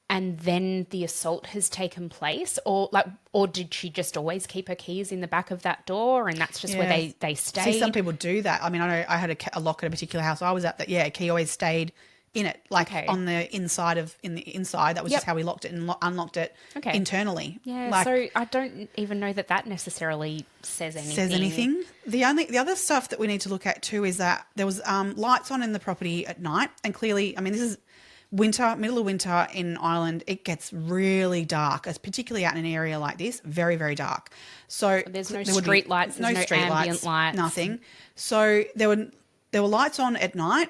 and then the assault has taken place? Or did she just always keep her keys in the back of that door and that's just where they stayed? See, some people do that. I mean, I know I had a lock at a particular house I was at that, a key always stayed in it, on the inside that was just how we locked it and unlocked it internally. So I don't even know that necessarily says anything. The other stuff that we need to look at too is that there was lights on in the property at night, and clearly, I mean, this is winter, middle of winter in Ireland, it gets really dark, particularly out in an area like this, very, very dark. So there's no street lights, there's no ambient lights, nothing. So there were lights on at night.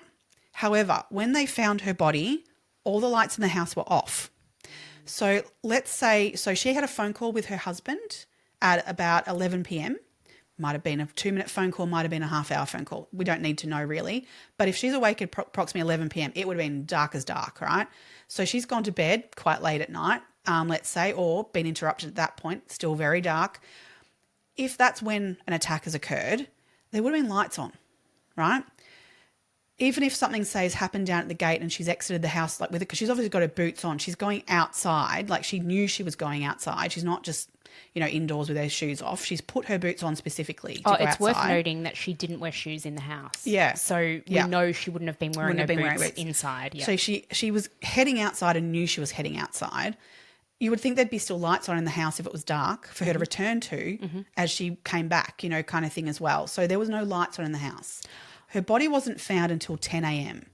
However, when they found her body, all the lights in the house were off. So let's say, she had a phone call with her husband at about 11 p.m. Might have been a 2-minute phone call, might have been a half-hour phone call. We don't need to know really. But if she's awake at approximately 11 p.m., it would have been dark as dark, right? So she's gone to bed quite late at night, let's say, or been interrupted at that point, still very dark. If that's when an attack has occurred, there would have been lights on, right? even if something, say, has happened down at the gate and she's exited the house like with it, because she's obviously got her boots on, she's going outside, like she knew she was going outside. She's not just, indoors with her shoes off. She's put her boots on specifically to go outside. It's worth noting that she didn't wear shoes in the house. Yeah. So we know she wouldn't have been wearing her boots inside. Yeah. So she was heading outside and knew she was heading outside. You would think there'd be still lights on in the house if it was dark for her to return to as she came back, kind of thing as well. So there was no lights on in the house. Her body wasn't found until 10 a.m.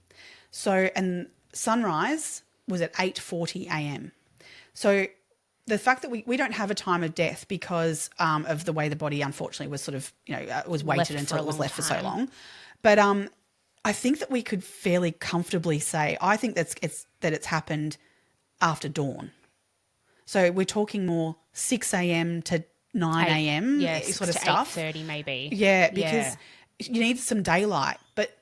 So, and sunrise was at 8:40 a.m. So the fact that we don't have a time of death because of the way the body unfortunately was sort of, was weighted until it was left for so long. But I think that we could fairly comfortably say, I think that it's happened after dawn. So we're talking more 6 a.m. to 9 a.m. sort of stuff. 8:30 maybe. Yeah, because you need some daylight.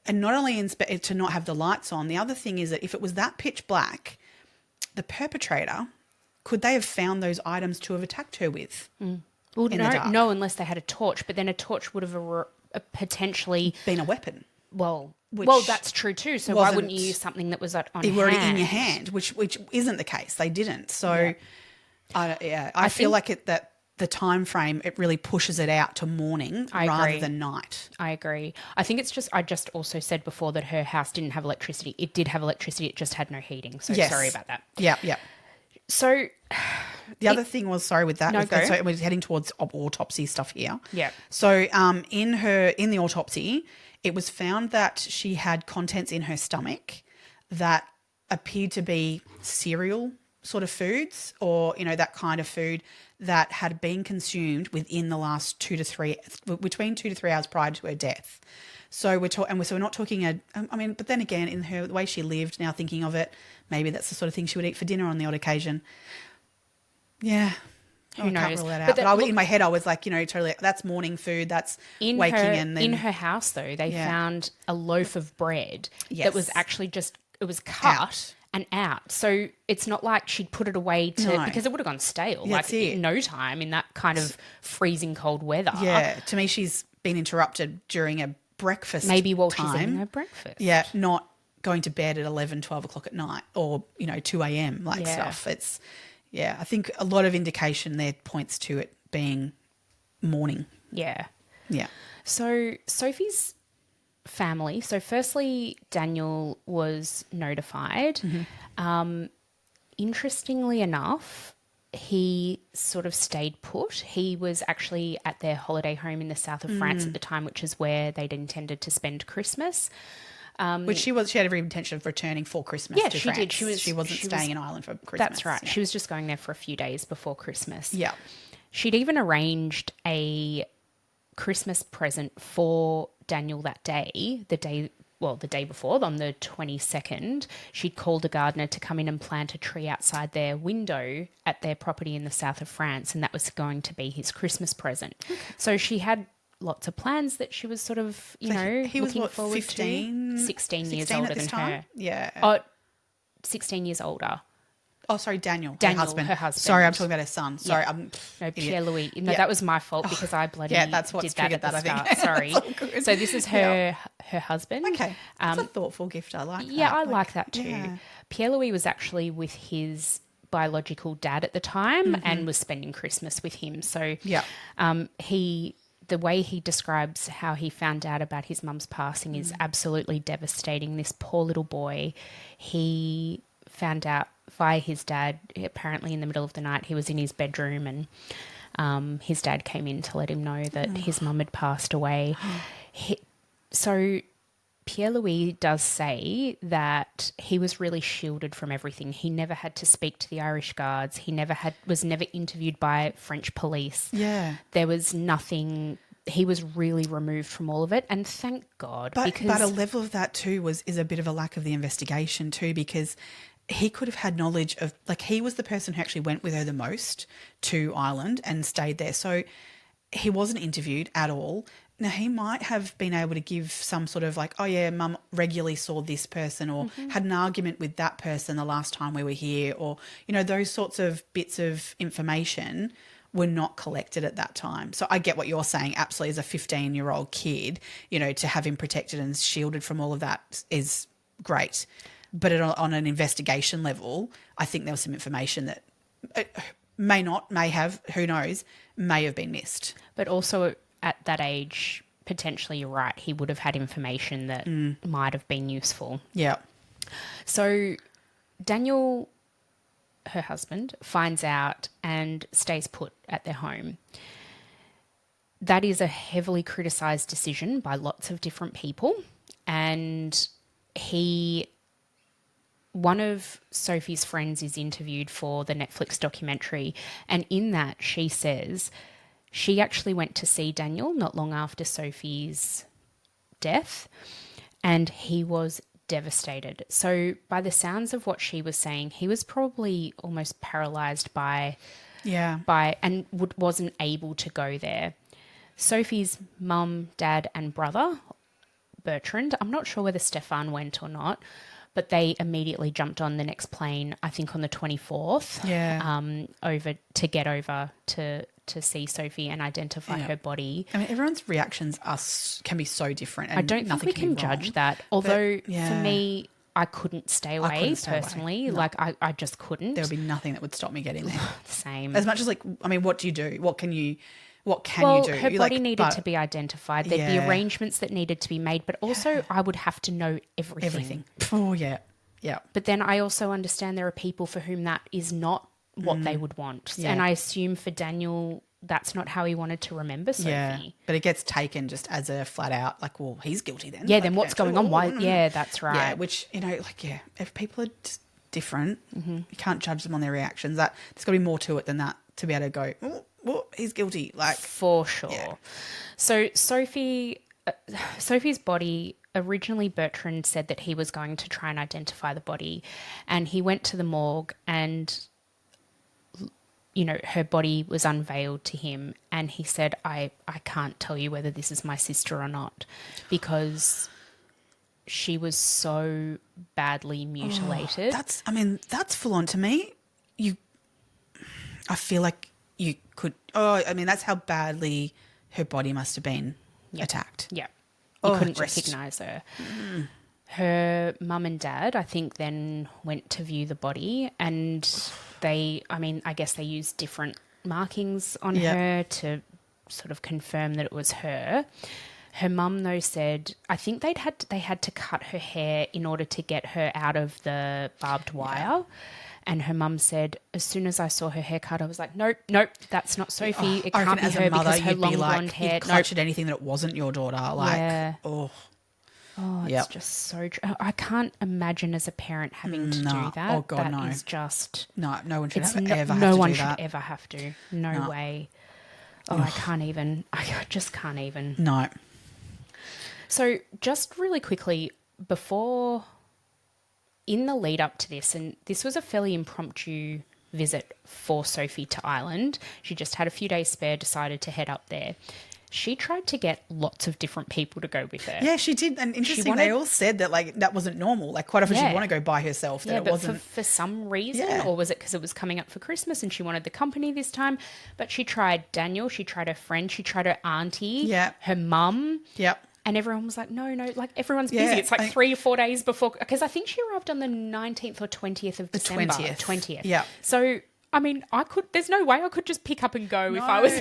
And not only to not have the lights on, the other thing is that if it was that pitch black, the perpetrator, could they have found those items to have attacked her with? Well, no, unless they had a torch. But then a torch would have potentially been a weapon. Well, that's true too. So why wouldn't you use something that was on already in your hand, which isn't the case. They didn't. So, I feel like that the time frame, it really pushes it out to morning rather than night. I agree. I think it's just, I just also said before that her house didn't have electricity. It did have electricity. It just had no heating. So sorry about that. Yeah. So the other thing was, sorry with that. No, go. So we're heading towards autopsy stuff here. Yeah. So in the autopsy, it was found that she had contents in her stomach that appeared to be cereal sort of foods, or that kind of food that had been consumed within the last between 2 to 3 hours prior to her death. So we're not talking but then again, in the way she lived, now thinking of it, maybe that's the sort of thing she would eat for dinner on the odd occasion. Yeah. Who knows? Can't rule that out. But in my head, I was like, totally, that's morning food. That's waking and then... In her house, though, they found a loaf of bread that was actually it was cut and out. So it's not like she'd put it away because it would have gone stale. In no time in that kind of freezing cold weather. Yeah. To me, she's been interrupted during a breakfast maybe while time. She's eating her breakfast. Yeah, not going to bed at 11, 12 o'clock at night or, 2 a.m. stuff. It's, I think a lot of indication there points to it being morning. Yeah. Yeah. So Sophie's family, so firstly, Daniel was notified. Interestingly enough, he sort of stayed put. He was actually at their holiday home in the south of France at the time, which is where they'd intended to spend Christmas. Which she had every intention of returning for Christmas to France. Did. She wasn't staying in Ireland for Christmas. That's right. Yeah. She was just going there for a few days before Christmas. Yeah. She'd even arranged a Christmas present for Daniel that day, the day before, on the 22nd. She'd called a gardener to come in and plant a tree outside their window at their property in the south of France, and that was going to be his Christmas present. Okay. So she had lots of plans that she was sort of, he was looking forward 15, to. 16 years older than her. Yeah. 16 years older. Oh, sorry, Daniel, her husband. Sorry, I'm talking about her son. Sorry, Pierre-Louis. No, that was my fault because I bloody that's what's did that at the start. I think. Sorry. So this is her husband. Okay, that's a thoughtful gift. I like that. Yeah, I like that too. Yeah. Pierre-Louis was actually with his biological dad at the time and was spending Christmas with him. So the way he describes how he found out about his mum's passing is absolutely devastating. This poor little boy, he found out via his dad, apparently in the middle of the night. He was in his bedroom and his dad came in to let him know that his mum had passed away. So Pierre-Louis does say that he was really shielded from everything. He never had to speak to the Irish guards. He was never interviewed by French police. Yeah. There was nothing. He was really removed from all of it, and thank God. But a level of that too is a bit of a lack of the investigation too, because he could have had knowledge of, he was the person who actually went with her the most to Ireland and stayed there. So he wasn't interviewed at all. Now, he might have been able to give some sort of mum regularly saw this person or had an argument with that person the last time we were here, or, those sorts of bits of information were not collected at that time. So I get what you're saying. Absolutely, as a 15-year-old kid, you know, to have him protected and shielded from all of that is great. But on an investigation level, I think there was some information that may have, who knows, may have been missed. But also at that age, potentially you're right, he would have had information that might have been useful. Yeah. So Daniel, her husband, finds out and stays put at their home. That is a heavily criticised decision by lots of different people. And one of Sophie's friends is interviewed for the Netflix documentary. And in that, she says she actually went to see Daniel not long after Sophie's death. And he was devastated. So by the sounds of what she was saying, he was probably almost paralyzed by and wasn't able to go there. Sophie's mum, dad and brother, Bertrand, I'm not sure whether Stefan went or not, but they immediately jumped on the next plane, I think on the 24th, over to see Sophie and identify her body. I mean, everyone's reactions can be so different. And I don't think we can judge that. Although for me, I couldn't stay away personally. No. Like I just couldn't. There would be nothing that would stop me getting there. Same. As much as what do you do? What can you do? Her body needed to be identified. There'd be arrangements that needed to be made, but also I would have to know everything. Oh, yeah. Yeah. But then I also understand there are people for whom that is not what they would want. Yeah. And I assume for Daniel, that's not how he wanted to remember Sophie. Yeah, but it gets taken just as a flat out, like, well, he's guilty then. Yeah, then what's going on? Why? Yeah, that's right. Yeah, which, if people are just different, you can't judge them on their reactions. There's got to be more to it than that to be able to go, well, he's guilty. Like, for sure. Yeah. So Sophie's body, originally Bertrand said that he was going to try and identify the body, and he went to the morgue and her body was unveiled to him, and he said, I can't tell you whether this is my sister or not, because she was so badly mutilated. That's full on to me. I feel like you could, that's how badly her body must have been attacked. Yeah. You couldn't recognise her. Her mum and dad, I think, then went to view the body, and I guess they used different markings on her to sort of confirm that it was her. Her mum, though, said, I think they had to cut her hair in order to get her out of the barbed wire. Yeah. And her mum said, as soon as I saw her haircut, I was like, nope, that's not Sophie. It can't be her because her long blonde hair. You'd clutch at anything that it wasn't your daughter. It's just so true. I can't imagine as a parent having to do that. Oh, God, that is just... No one should ever have to do that. No one should ever have to. No way. I can't even. I just can't even. No. So just really quickly, in the lead up to this, and this was a fairly impromptu visit for Sophie to Ireland. She just had a few days spare, decided to head up there. She tried to get lots of different people to go with her. Yeah, she did. And interesting, they all said that that wasn't normal. Quite often she'd want to go by herself. That it wasn't for some reason, or was it because it was coming up for Christmas and she wanted the company this time? But she tried Daniel, she tried her friend, she tried her auntie, her mum. Yep. And everyone was like, no, everyone's busy. It's 3 or 4 days before, because I think she arrived on the 19th or 20th of December. 20th. Yeah. So, there's no way I could just pick up and go if I was,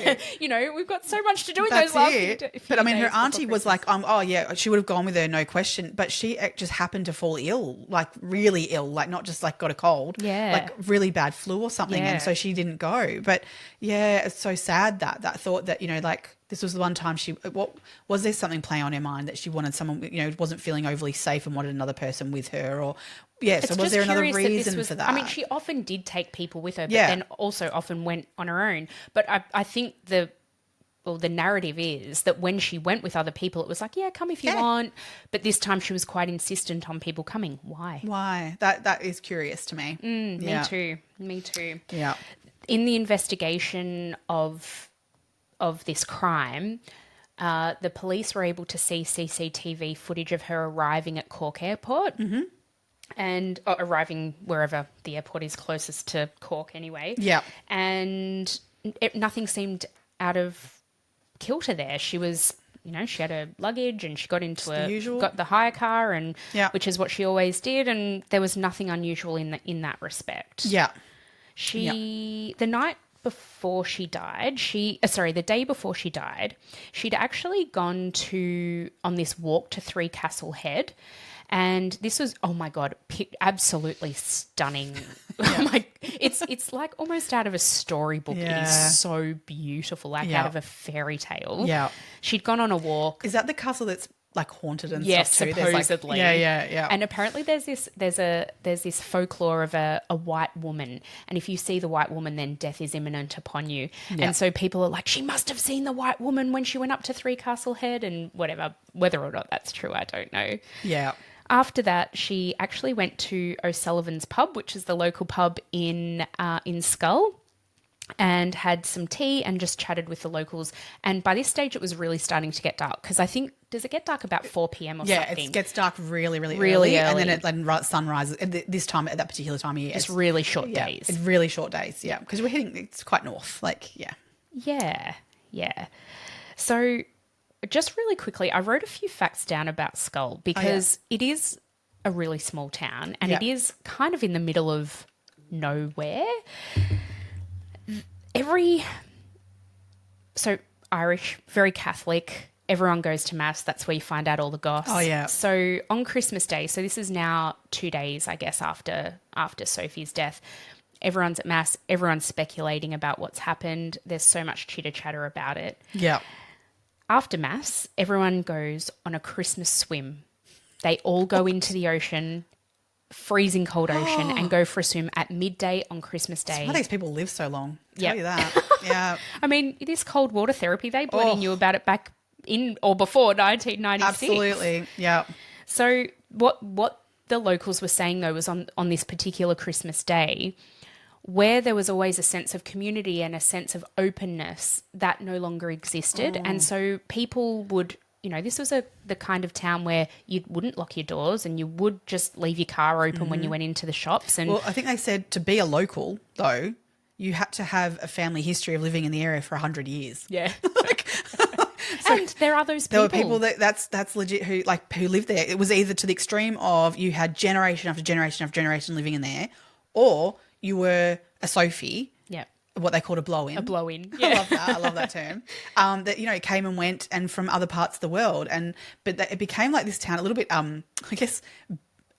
we've got so much to do in those last few days. But her auntie was like, she would have gone with her, no question. But she just happened to fall ill, really ill, not just got a cold, really bad flu or something. Yeah. And so she didn't go. But it's so sad that thought that, this was the one time was there something playing on her mind that she wanted someone, wasn't feeling overly safe and wanted another person with her, or so was there another reason for that? I mean, she often did take people with her, but then also often went on her own. But I think the narrative is that when she went with other people, it was like, come if you want. But this time she was quite insistent on people coming. Why? That is curious to me. Me too. Yeah. In the investigation of this crime, the police were able to see CCTV footage of her arriving at Cork Airport and arriving wherever the airport is closest to Cork anyway. Yeah. And nothing seemed out of kilter there. She was, she had her luggage and she got got the hire car, and which is what she always did, and there was nothing unusual in that respect. Yeah. The night before she died, the day before she died, she'd actually gone on this walk to Three Castle Head. And this was, oh my God, absolutely stunning. It's like almost out of a storybook. Yeah. It is so beautiful, out of a fairy tale. Yeah. She'd gone on a walk. Is that the castle that's like haunted and yes, stuff too? Supposedly. Yeah. And apparently there's this folklore of a white woman, and if you see the white woman, then death is imminent upon you. Yeah. And so people are like, she must have seen the white woman when she went up to Three Castle Head, and whatever. Whether or not that's true, I don't know. Yeah. After that, she actually went to O'Sullivan's pub, which is the local pub in Skull, and had some tea and just chatted with the locals. And by this stage, it was really starting to get dark, because I think, does it get dark about 4 p.m. or something? Yeah, it gets dark really early. And then sun rises at that particular time of year. It's really short days. It's really short days, yeah, because it's quite north, Yeah. So just really quickly, I wrote a few facts down about Skull, because it is a really small town, and it is kind of in the middle of nowhere. So Irish, very Catholic, everyone goes to Mass. That's where you find out all the goss. Oh, yeah. So on Christmas Day, so this is now 2 days, I guess, after Sophie's death, everyone's at Mass, everyone's speculating about what's happened. There's so much chitter-chatter about it. Yeah. After Mass, everyone goes on a Christmas swim. They all go into the ocean, freezing cold ocean, and go for a swim at midday on Christmas Day. That's why these people live so long. Tell you that. Yeah. I mean, it is cold water therapy. They bloody knew about it back in or before 1996. Absolutely. Yeah. So what the locals were saying, though, was on this particular Christmas Day, where there was always a sense of community and a sense of openness, that no longer existed. And so people would, this was the kind of town where you wouldn't lock your doors, and you would just leave your car open when you went into the shops. And well, I think they said to be a local, though, you had to have a family history of living in the area for 100 years. Yeah. And there are those people. There were people that's legit who lived there. It was either to the extreme of you had generation after generation after generation living in there, or you were a Sophie. Yeah. What they called a blow-in. A blow-in. Yeah. I love that. I love that term. That, came and went, and from other parts of the world. But it became like this town a little bit, I guess,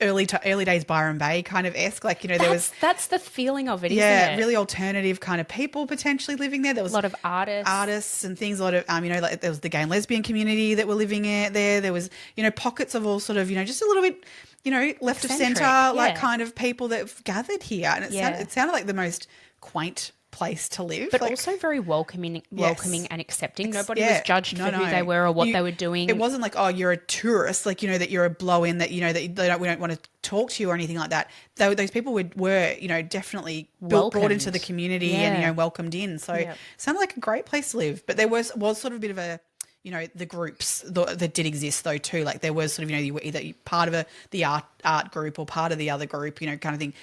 early days Byron Bay kind of esque. That's the feeling of it, isn't it? Yeah, really alternative kind of people potentially living there. There was a lot of artists and things. A lot of there was the gay and lesbian community that were living there. There was pockets of all sort of just a little bit left eccentric, of centre kind of people that have gathered here, and it sounded like the most quaint place to live, but also very welcoming and accepting. Nobody was judged for who they were or what they were doing. It wasn't like, oh, you're a tourist, that you're a blow-in, that that we don't want to talk to you or anything like that. Those people were definitely brought into the community and welcomed in. So it sounded like a great place to live. But there was sort of a bit of a the groups that did exist though too. Like there was sort of you were either part of the art group or part of the other group, kind of thing.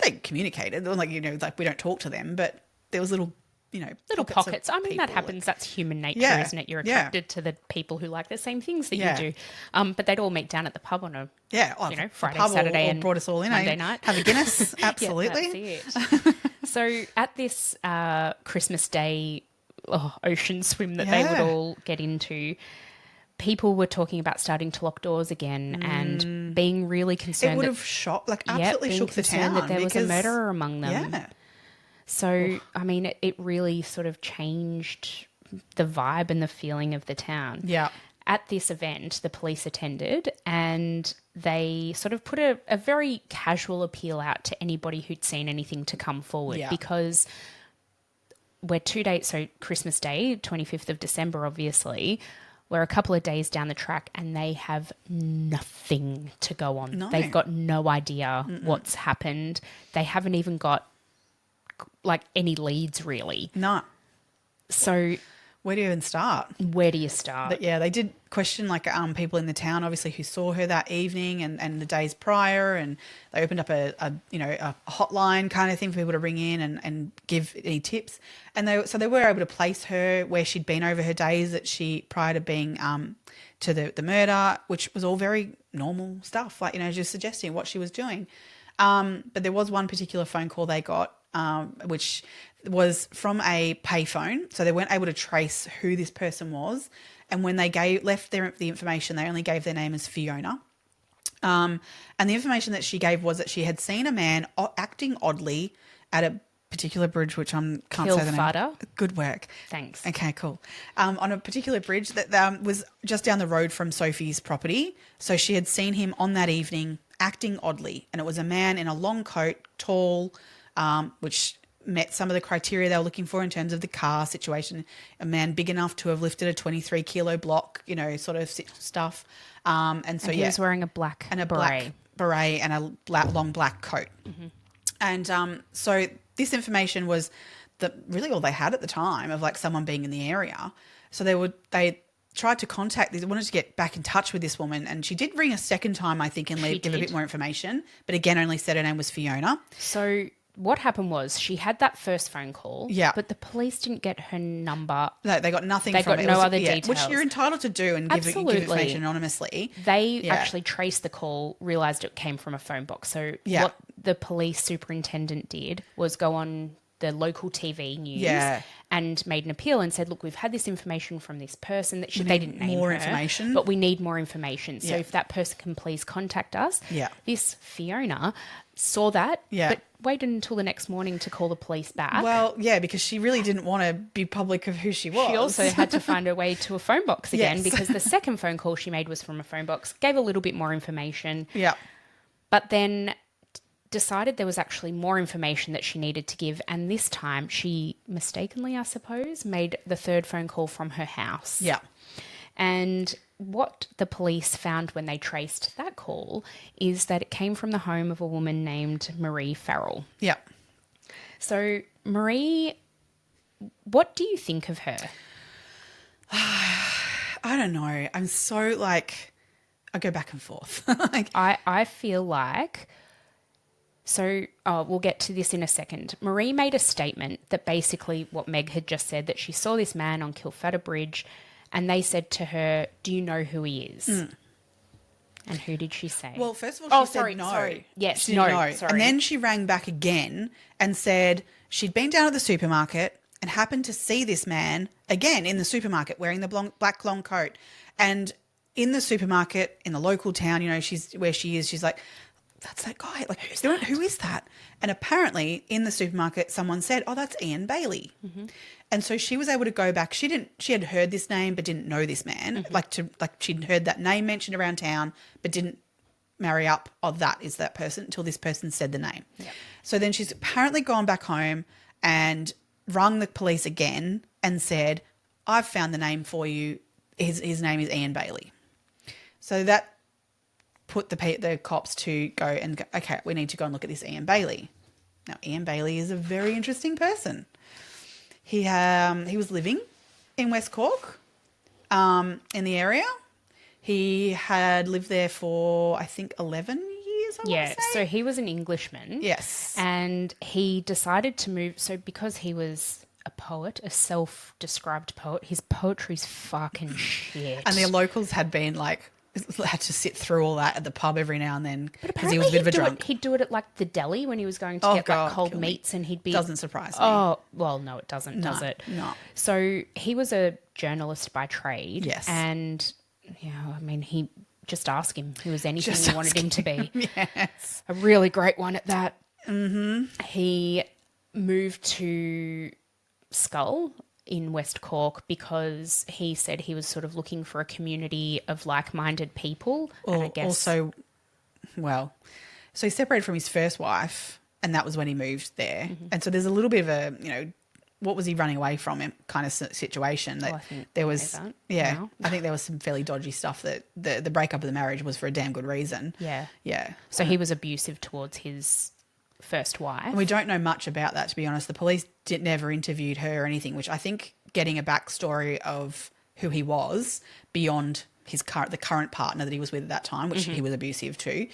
They communicated, we don't talk to them, but there was little pockets. I mean, that happens. That's human nature, isn't it? You're attracted to the people who like the same things that you do. But they'd all meet down at the pub on a Friday, Saturday, and brought us all in Monday night. Have a Guinness, absolutely. That's it. So at this Christmas Day ocean swim that they would all get into, people were talking about starting to lock doors again and being really concerned. It would have shocked, absolutely shook the town. That there was a murderer among them. Yeah. So, I mean, it really sort of changed the vibe and the feeling of the town. Yeah. At this event, the police attended, and they sort of put a very casual appeal out to anybody who'd seen anything to come forward, because we're 2 days, so Christmas Day, 25th of December, obviously, we're a couple of days down the track, and they have nothing to go on. No. They've got no idea what's happened. They haven't even got any leads really. No. So Where do you even start? Where do you start? But yeah, they did question like people in the town, obviously, who saw her that evening and the days prior, and they opened up a hotline kind of thing for people to ring in and give any tips. And they were able to place her where she'd been over her days prior to being to the murder, which was all very normal stuff, like, just suggesting what she was doing. But there was one particular phone call they got, which was from a payphone, so they weren't able to trace who this person was. And when they left the information, they only gave their name as Fiona. And the information that she gave was that she had seen a man acting oddly at a particular bridge, which I can't say the name. Good work. Thanks. Okay, cool. On a particular bridge that was just down the road from Sophie's property. So she had seen him on that evening acting oddly, and it was a man in a long coat, tall, which met some of the criteria they were looking for in terms of the car situation. A man big enough to have lifted a 23-kilo block, sort of stuff. And so he was wearing a black black beret and a long black coat. Mm-hmm. And so this information was really all they had at the time of like someone being in the area. So they tried to contact this, wanted to get back in touch with this woman, and she did ring a second time, I think, and give a bit more information, but again only said her name was Fiona. So what happened was she had that first phone call, but the police didn't get her number. No, they got nothing from it. They got no other details. Which you're entitled to do and give information anonymously. They actually traced the call, realised it came from a phone box. So what the police superintendent did was go on the local TV news and made an appeal and said, look, we've had this information from this person. That they didn't name more her, information, but we need more information. So if that person can please contact us. This Fiona saw that, but waited until the next morning to call the police back. Well, because she really didn't want to be public of who she was. She also had to find her way to a phone box again because the second phone call she made was from a phone box, gave a little bit more information. But then decided there was actually more information that she needed to give, and this time she mistakenly, I suppose, made the third phone call from her house. And what the police found when they traced that call is that it came from the home of a woman named Marie Farrell. So, Marie, what do you think of her? I don't know. I'm so I go back and forth. I feel like... So we'll get to this in a second. Marie made a statement that basically what Meg had just said, that she saw this man on Kilfata Bridge and they said to her, do you know who he is? And who did she say? Well, first of all, she said no. Sorry. Yes, she said no. Sorry. And then she rang back again and said she'd been down at the supermarket and happened to see this man again in the supermarket wearing the black long coat. And in the supermarket, in the local town, she's where she is, she's like, that's that guy. Like, who is that? And apparently in the supermarket, someone said, oh, that's Ian Bailey. Mm-hmm. And so she was able to go back. She had heard this name, but didn't know this man. Mm-hmm. She'd heard that name mentioned around town, but didn't marry up. Oh, that is that person until this person said the name. Yep. So then she's apparently gone back home and rung the police again and said, I've found the name for you. His name is Ian Bailey. So that put the cops to go and go, okay, we need to go and look at this Ian Bailey. Now, Ian Bailey is a very interesting person. He was living in West Cork, in the area. He had lived there for, I think, 11 years, I want to say. So he was an Englishman. Yes. And he decided to move, so because he was a poet, a self-described poet, his poetry's fucking shit. And the locals had been had to sit through all that at the pub every now and then because he was a bit of a drunk. He'd do it at the deli when he was going to get cold meats, and he'd be... Doesn't surprise me. Oh, well, no, it doesn't, does it? No. So he was a journalist by trade. Yes. And, he just asked him who was anything you wanted him to be. Yes. A really great one at that. Mm-hmm. He moved to Skull in West Cork because he said he was sort of looking for a community of like-minded people. And I guess so he separated from his first wife, and that was when he moved there. Mm-hmm. And so there's a little bit of a, what was he running away from him kind of situation that there was. I think there was some fairly dodgy stuff that the breakup of the marriage was for a damn good reason. Yeah. Yeah. So he was abusive towards his first wife. And we don't know much about that, to be honest. The police never interviewed her or anything, which I think getting a backstory of who he was beyond the current partner that he was with at that time, which he was abusive to,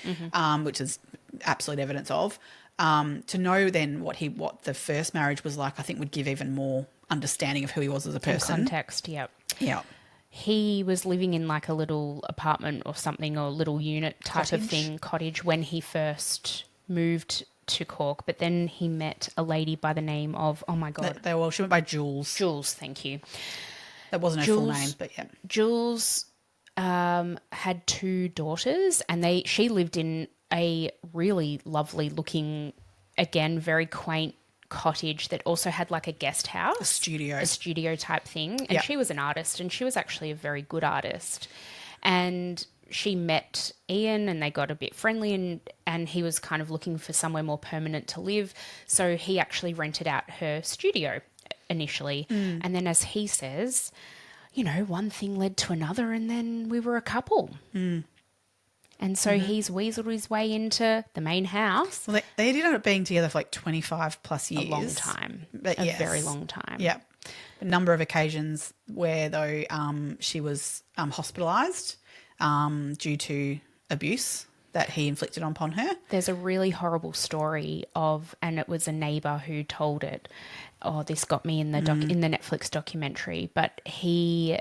which is absolute evidence of. To know then what the first marriage was like, I think would give even more understanding of who he was as a person. Context, yeah. Yeah. He was living in like a little apartment or something, or little unit type of thing, cottage, when he first moved to Cork. But then he met a lady by the name of, oh my God. She went by Jules. Jules, thank you. That wasn't her full name, but yeah. Jules had 2 daughters, and she lived in a really lovely looking, again, very quaint cottage that also had like a guest house. A studio type thing. And she was an artist, and she was actually a very good artist. And she met Ian and they got a bit friendly, and he was kind of looking for somewhere more permanent to live. So he actually rented out her studio initially. And then, as he says, you know, one thing led to another, and then we were a couple. And so he's weaseled his way into the main house. Well, they ended up being together for like 25 plus years. A long time. But a very long time. Yeah. A number of occasions where, though, she was hospitalised due to abuse that he inflicted upon her. There's a really horrible story and it was a neighbour who told it. Oh, this got me in the in the Netflix documentary. But he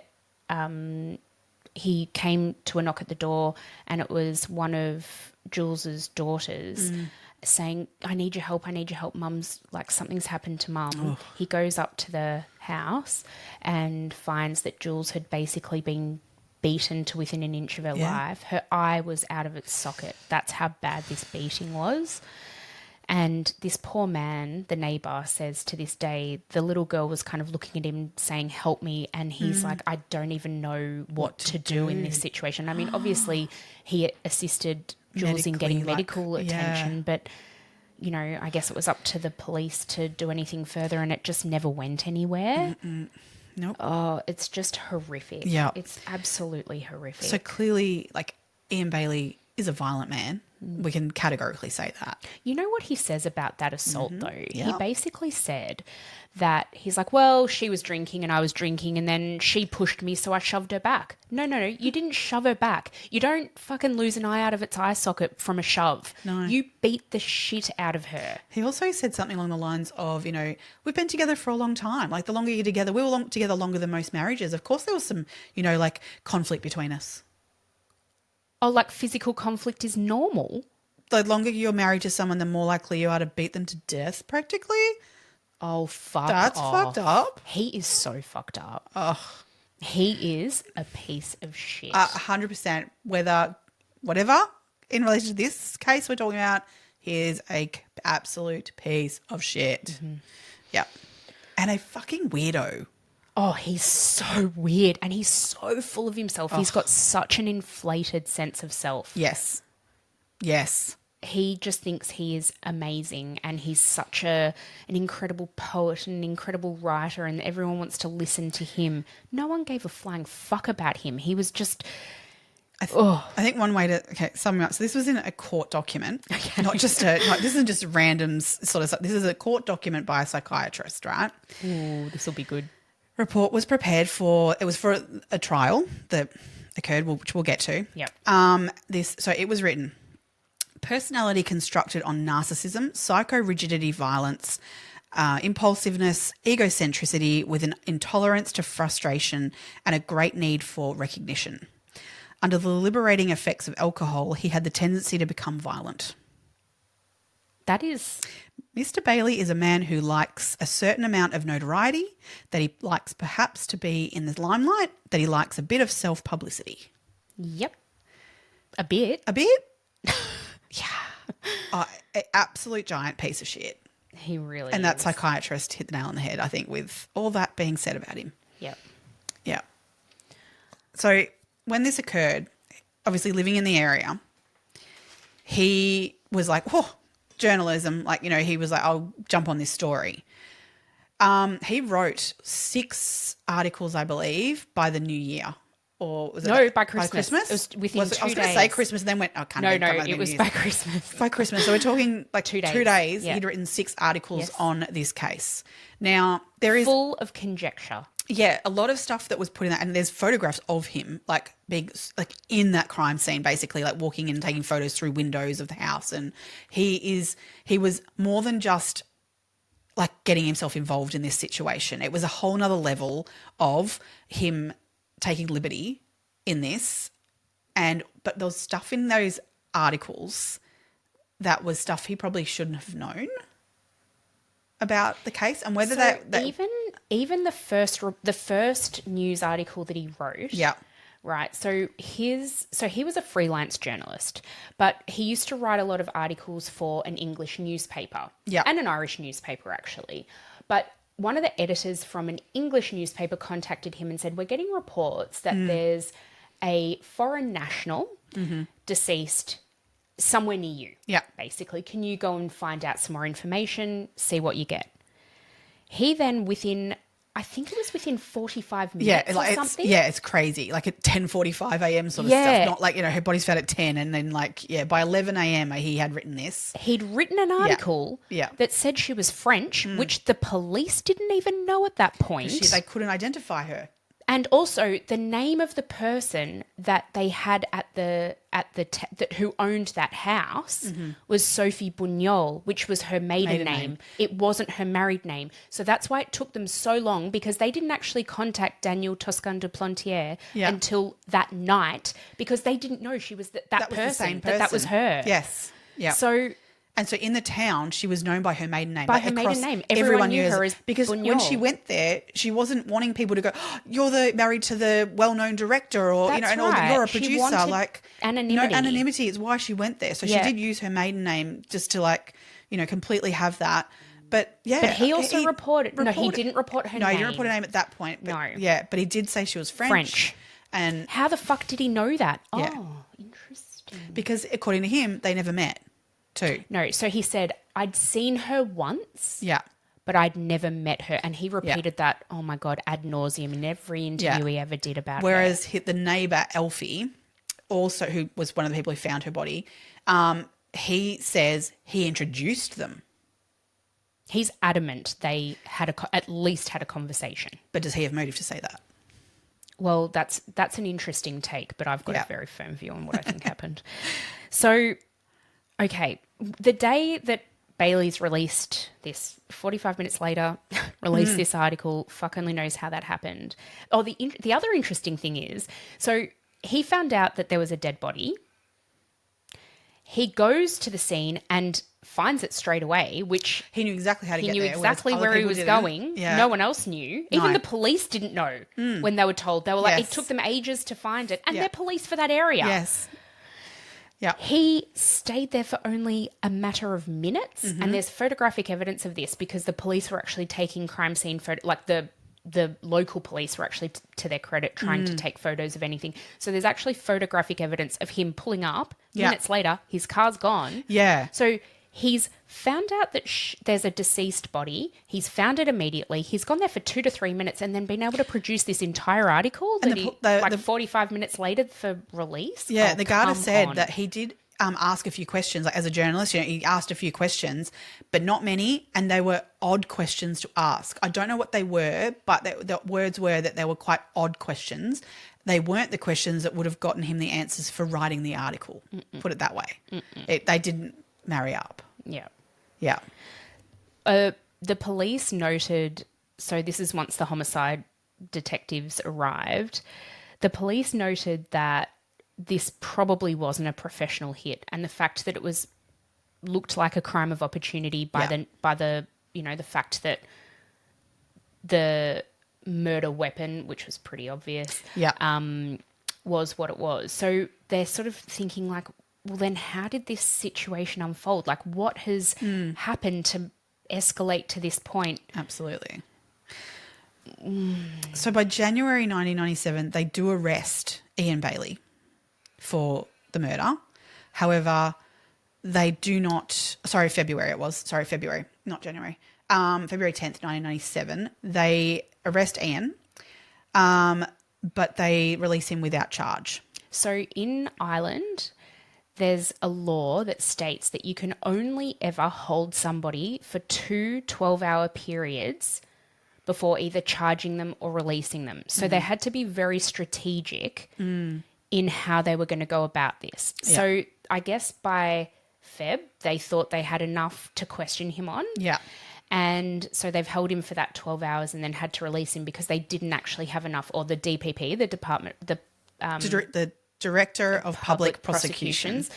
came to a knock at the door, and it was one of Jules's daughters saying, I need your help, Mum's, like, something's happened to Mum. Oh. He goes up to the house and finds that Jules had basically been beaten to within an inch of her life. Her eye was out of its socket. That's how bad this beating was. And this poor man, the neighbour, says to this day, the little girl was kind of looking at him saying, help me. And he's like, I don't even know what to do in this situation. I mean, obviously he assisted Jules in getting medical attention, but, you know, I guess it was up to the police to do anything further, and it just never went anywhere. Nope. Oh, it's just horrific. Yeah. It's absolutely horrific. So clearly, like, Ian Bailey is a violent man. We can categorically say that. You know what he says about that assault, though? He basically said that he's like, well, she was drinking and I was drinking, and then she pushed me, so I shoved her back. No, you didn't shove her back. You don't fucking lose an eye out of its eye socket from a shove. No. You beat the shit out of her. He also said something along the lines of, you know, we've been together for a long time. Like, the longer you're together, we were together longer than most marriages. Of course there was some, you know, like, conflict between us. Oh, like, physical conflict is normal? The longer you're married to someone, the more likely you are to beat them to death, practically. Oh, fuck That's off. fucked up. He is so fucked up. Ugh. He is a piece of shit. 100%. Whatever, in relation to this case we're talking about, he is a absolute piece of shit. Yeah. And a fucking weirdo. Oh, he's so weird, and he's so full of himself. He's got such an inflated sense of self. Yes. He just thinks he is amazing, and he's such an incredible poet and an incredible writer, and everyone wants to listen to him. No one gave a flying fuck about him. He was just... I think one way to sum up. So this was in a court document, not just this isn't just random sort of stuff. This is a court document by a psychiatrist, right? Ooh, this will be good. Report was prepared for a trial that occurred, which we'll get to. Yep. So it was written: personality constructed on narcissism, psycho-rigidity, violence, impulsiveness, egocentricity, with an intolerance to frustration and a great need for recognition. Under the liberating effects of alcohol, he had the tendency to become violent. That is... Mr. Bailey is a man who likes a certain amount of notoriety, that he likes perhaps to be in the limelight, that he likes a bit of self-publicity. Yep. A bit. Yeah. An absolute giant piece of shit. He really And is. that psychiatrist hit the nail on the head, I think, with all that being said about him. Yep. Yeah. So when this occurred, obviously living in the area, he was like, journalism, like, you know, he was like, I'll jump on this story. He wrote 6 articles, I believe, by the new year. Or was it by Christmas. It was within 2 days. I was going to say Christmas and then went, it was by Christmas. By Christmas. So we're talking like 2 days. 2 days. Yeah. He'd written 6 articles on this case. Now, there is... Full of conjecture. Yeah, a lot of stuff that was put in that, and there's photographs of him like being like in that crime scene, basically like walking in and taking photos through windows of the house, and he was more than just like getting himself involved in this situation. It was a whole nother level of him taking liberty in this, but there was stuff in those articles that was stuff he probably shouldn't have known about the case, and whether even the first news article that he wrote. Yeah. Right. So he was a freelance journalist, but he used to write a lot of articles for an English newspaper. Yeah. And an Irish newspaper, actually. But one of the editors from an English newspaper contacted him and said, we're getting reports that there's a foreign national deceased somewhere near you. Yeah. Basically, can you go and find out some more information, see what you get? He then I think it was within 45 minutes or something. It's crazy. Like at 10:45 a.m. sort of stuff. Not like, her body's found at 10 and then by 11 a.m. he had written this. He'd written an article that said she was French, which the police didn't even know at that point. They couldn't identify her. And also the name of the person that they had who owned that house was Sophie Bugnol, which was her maiden name. It wasn't her married name. So that's why it took them so long, because they didn't actually contact Daniel Toscan du Plantier until that night, because they didn't know she was that person, was the same person. that was her. Yes. Yeah. And so in the town, she was known by her maiden name. By her maiden name. Everyone knew her as because Bugnol. When she went there, she wasn't wanting people to go, oh, you're married to the well-known director, or That's and right. you're a She producer. wanted Like anonymity. No anonymity is why she went there. So she did use her maiden name just to completely have that. But But he also reported. No, he didn't report her name. No, he didn't report her name at that point. But, No. Yeah, but he did say she was French. And how the fuck did he know that? Yeah. Oh, interesting. Because according to him, they never met too. No, so he said, I'd seen her once. Yeah. But I'd never met her. And he repeated that, oh my God, ad nauseum in every interview he ever did about her. Whereas the neighbour, Elfie, also, who was one of the people who found her body, he says he introduced them. He's adamant they had at least had a conversation. But does he have motive to say that? Well, that's an interesting take, but I've got a very firm view on what I think happened. So, okay, the day that Bailey's released this, 45 minutes later, released this article, fuck only knows how that happened. Oh, the other interesting thing is, so he found out that there was a dead body. He goes to the scene and finds it straight away, which he knew exactly how to get there. He knew exactly where he was going. Yeah. No one else knew. Even the police didn't know when they were told. They were like, it took them ages to find it. And they're police for that area. Yes. Yeah. He stayed there for only a matter of minutes, and there's photographic evidence of this because the police were actually taking crime scene photo, like the local police were actually, to their credit, trying to take photos of anything. So there's actually photographic evidence of him pulling up. Minutes later, his car's gone. Yeah. So he's found out that there's a deceased body. He's found it immediately. He's gone there for 2 to 3 minutes and then been able to produce this entire article that 45 minutes later for release. Yeah, the Garda said that he did ask a few questions. Like, as a journalist, he asked a few questions, but not many, and they were odd questions to ask. I don't know what they were, but the words were that they were quite odd questions. They weren't the questions that would have gotten him the answers for writing the article. Put it that way. They didn't marry up. Yeah. Yeah. The police noted, so this is once the homicide detectives arrived, the police noted that this probably wasn't a professional hit, and the fact that it looked like a crime of opportunity by the fact that the murder weapon, which was pretty obvious, was what it was. So they're sort of thinking like, well, then how did this situation unfold? Like, what has happened to escalate to this point? Absolutely. So by January 1997, they do arrest Ian Bailey for the murder. However, they do not... February it was. February, not January. February 10th, 1997. They arrest Ian, but they release him without charge. So in Ireland, there's a law that states that you can only ever hold somebody for 2 12-hour periods before either charging them or releasing them. So they had to be very strategic in how they were going to go about this. Yeah. So I guess by Feb, they thought they had enough to question him on. Yeah. And so they've held him for that 12 hours and then had to release him because they didn't actually have enough, or the DPP, the Director of Public Prosecutions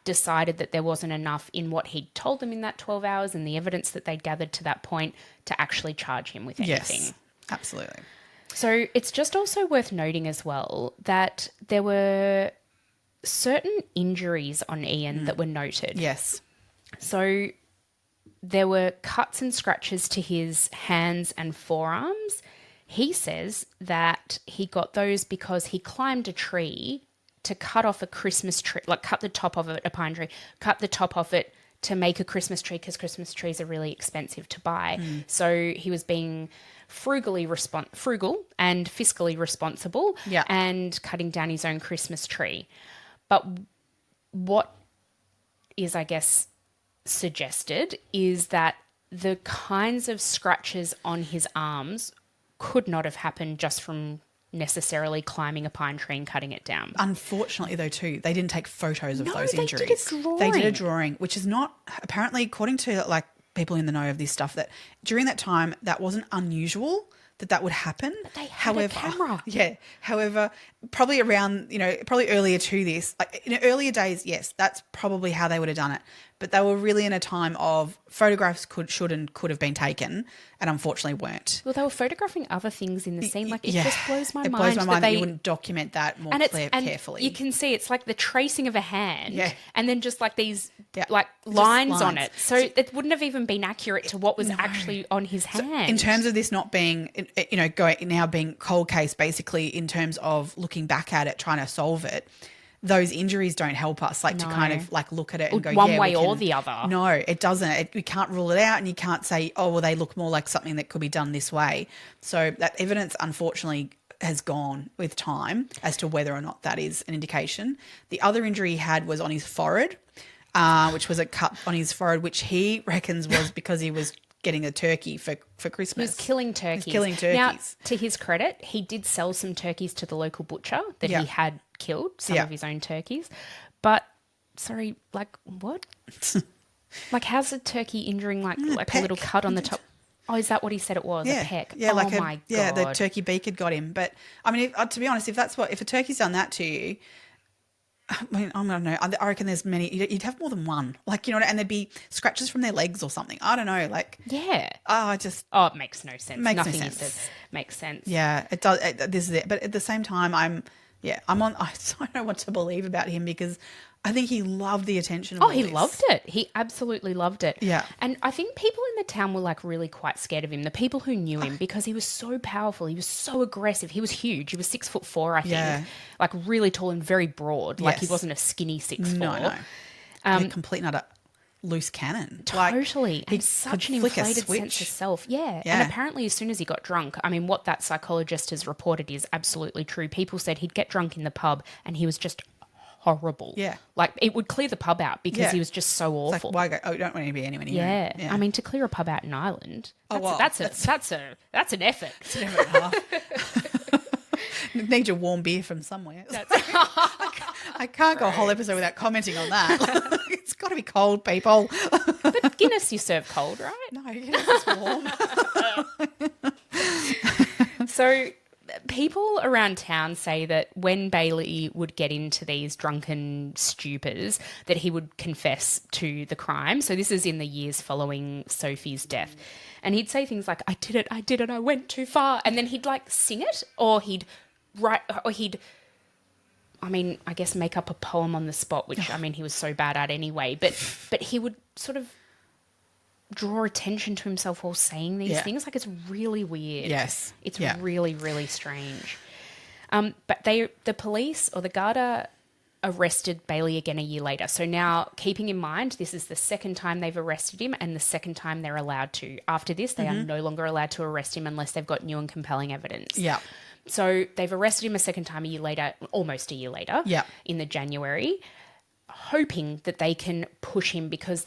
decided that there wasn't enough in what he'd told them in that 12 hours and the evidence that they'd gathered to that point to actually charge him with anything. Yes, absolutely. So it's just also worth noting as well that there were certain injuries on Ian that were noted. Yes. So there were cuts and scratches to his hands and forearms. He says that he got those because he climbed a tree to cut off a Christmas tree, like cut the top of it, a pine tree, cut the top off it to make a Christmas tree because Christmas trees are really expensive to buy. So he was being frugal and fiscally responsible and cutting down his own Christmas tree. But what is, I guess, suggested is that the kinds of scratches on his arms could not have happened just from necessarily climbing a pine tree and cutting it down. Unfortunately, though, too, they didn't take photos of those injuries. They did a drawing, which is not, apparently, according to like people in the know of this stuff, that during that time, that wasn't unusual that would happen. But they had a camera. Yeah. However, probably around, probably earlier to this, like in earlier days, yes, that's probably how they would have done it. But they were really in a time of photographs could have been taken and unfortunately weren't. Well, they were photographing other things in the scene. Like, it just blows my mind. It blows my mind that they you wouldn't document that more carefully. You can see it's like the tracing of a hand and then just like these like Just lines on it. So it wouldn't have even been accurate to what was actually on his hand. So in terms of this not being, now being cold case, basically in terms of looking back at it, trying to solve it, those injuries don't help us, to kind of like look at it and go one way or the other. No, it doesn't. We can't rule it out, and you can't say, oh, well, they look more like something that could be done this way. So that evidence, unfortunately, has gone with time as to whether or not that is an indication. The other injury he had was on his forehead, which was a cut on his forehead, which he reckons was because he was getting a turkey for Christmas. He was killing turkeys. Now, to his credit, he did sell some turkeys to the local butcher that he had killed, some of his own turkeys. But, sorry, like, what? Like, how's a turkey injuring like a little cut on the top? Oh, is that what he said it was? A peck? Yeah, my God. Yeah, the turkey beak had got him. But, I mean, to be honest, if a turkey's done that to you, I mean, I don't know. I reckon there's many. You'd have more than one, and there'd be scratches from their legs or something. I don't know, it makes no sense. Nothing he says makes sense. Yeah, it does. This is it. But at the same time, I don't know what to believe about him because I think he loved the attention. He loved it. He absolutely loved it. Yeah. And I think people in the town were like really quite scared of him. The people who knew him, because he was so powerful. He was so aggressive. He was huge. He was 6'4", I think. Yeah. Like really tall and very broad. Like he wasn't a skinny 6'4". No. A complete and utter loose cannon. Totally. He'd such an inflated sense of self. Yeah. And apparently as soon as he got drunk, I mean, what that psychologist has reported is absolutely true. People said he'd get drunk in the pub and he was just horrible. Yeah. Like it would clear the pub out because he was just so awful. Like, why go? Oh, you don't want to be anywhere near him. Yeah. I mean, to clear a pub out in Ireland, that's an effort. It's an effort and a half. Need your warm beer from somewhere. I can't go a whole episode without commenting on that. It's got to be cold, people. But Guinness you serve cold, right? No, Guinness is warm. So people around town say that when Bailey would get into these drunken stupors, that he would confess to the crime. So this is in the years following Sophie's death. And he'd say things like, I did it, I went too far. And then he'd like sing it or he'd write, or he'd, I guess make up a poem on the spot, which, he was so bad at anyway. But he would sort of draw attention to himself while saying these things. Like, it's really weird. Yes. It's really, really strange. But the police or the Garda arrested Bailey again a year later. So now, keeping in mind, this is the second time they've arrested him and the second time they're allowed to. After this, they are no longer allowed to arrest him unless they've got new and compelling evidence. Yeah. So they've arrested him a second time a year later, almost a year later, in the January. hoping that they can push him because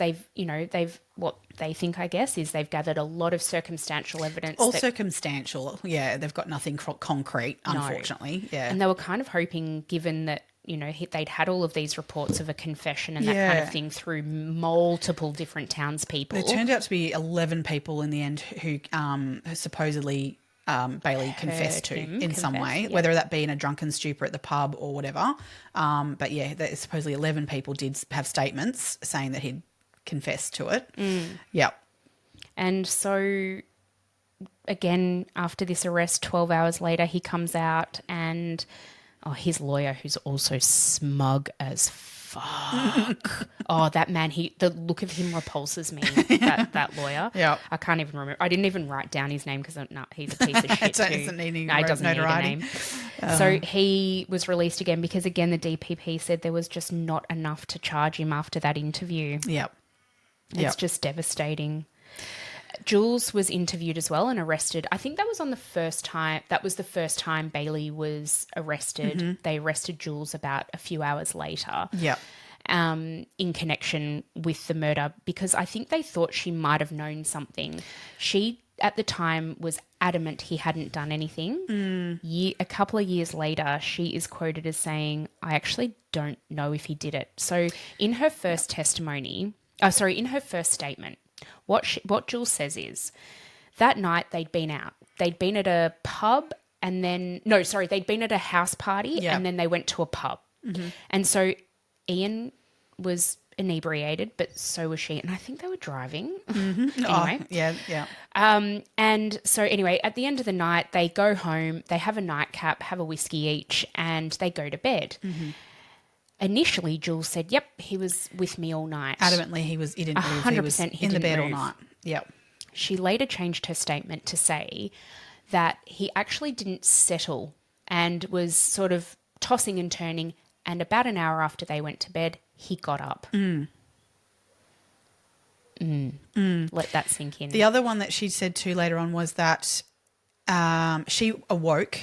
what they think, I guess, is they've gathered a lot of circumstantial evidence. All circumstantial. Yeah, they've got nothing concrete, unfortunately. Yeah. And they were kind of hoping, given that, they'd had all of these reports of a confession and that kind of thing through multiple different townspeople. There turned out to be 11 people in the end who supposedly Bailey confessed to in some way, whether that be in a drunken stupor at the pub or whatever. But yeah, supposedly 11 people did have statements saying that he'd confessed to it. Yep. And so, again, after this arrest, 12 hours later, he comes out and his lawyer, who's also smug as fuck. That man, the look of him repulses me, that lawyer. Yeah. I can't even remember. I didn't even write down his name because he's a piece of shit too. He doesn't need a name. So he was released again because, again, the DPP said there was just not enough to charge him after that interview. Yep. It's just devastating. Jules was interviewed as well and arrested. I think that was the first time Bailey was arrested. Mm-hmm. They arrested Jules about a few hours later. Yeah. In connection with the murder because I think they thought she might have known something. She, at the time, was adamant he hadn't done anything. A couple of years later, she is quoted as saying, "I actually don't know if he did it." So in her first in her first statement, what Jules says is that night they'd been out. They'd been at a pub they'd been at a house party and then they went to a pub. Mm-hmm. And so Ian was inebriated, but so was she. And I think they were driving. Mm-hmm. Anyway. Yeah. And so anyway, at the end of the night, they go home, they have a nightcap, have a whiskey each, and they go to bed. Mm-hmm. Initially, Jules said, "Yep, he was with me all night." Adamantly, he didn't move. 100% he was in the bed all night. Yep. She later changed her statement to say that he actually didn't settle and was sort of tossing and turning, and about an hour after they went to bed, he got up. Let that sink in. The other one that she said too later on was that she awoke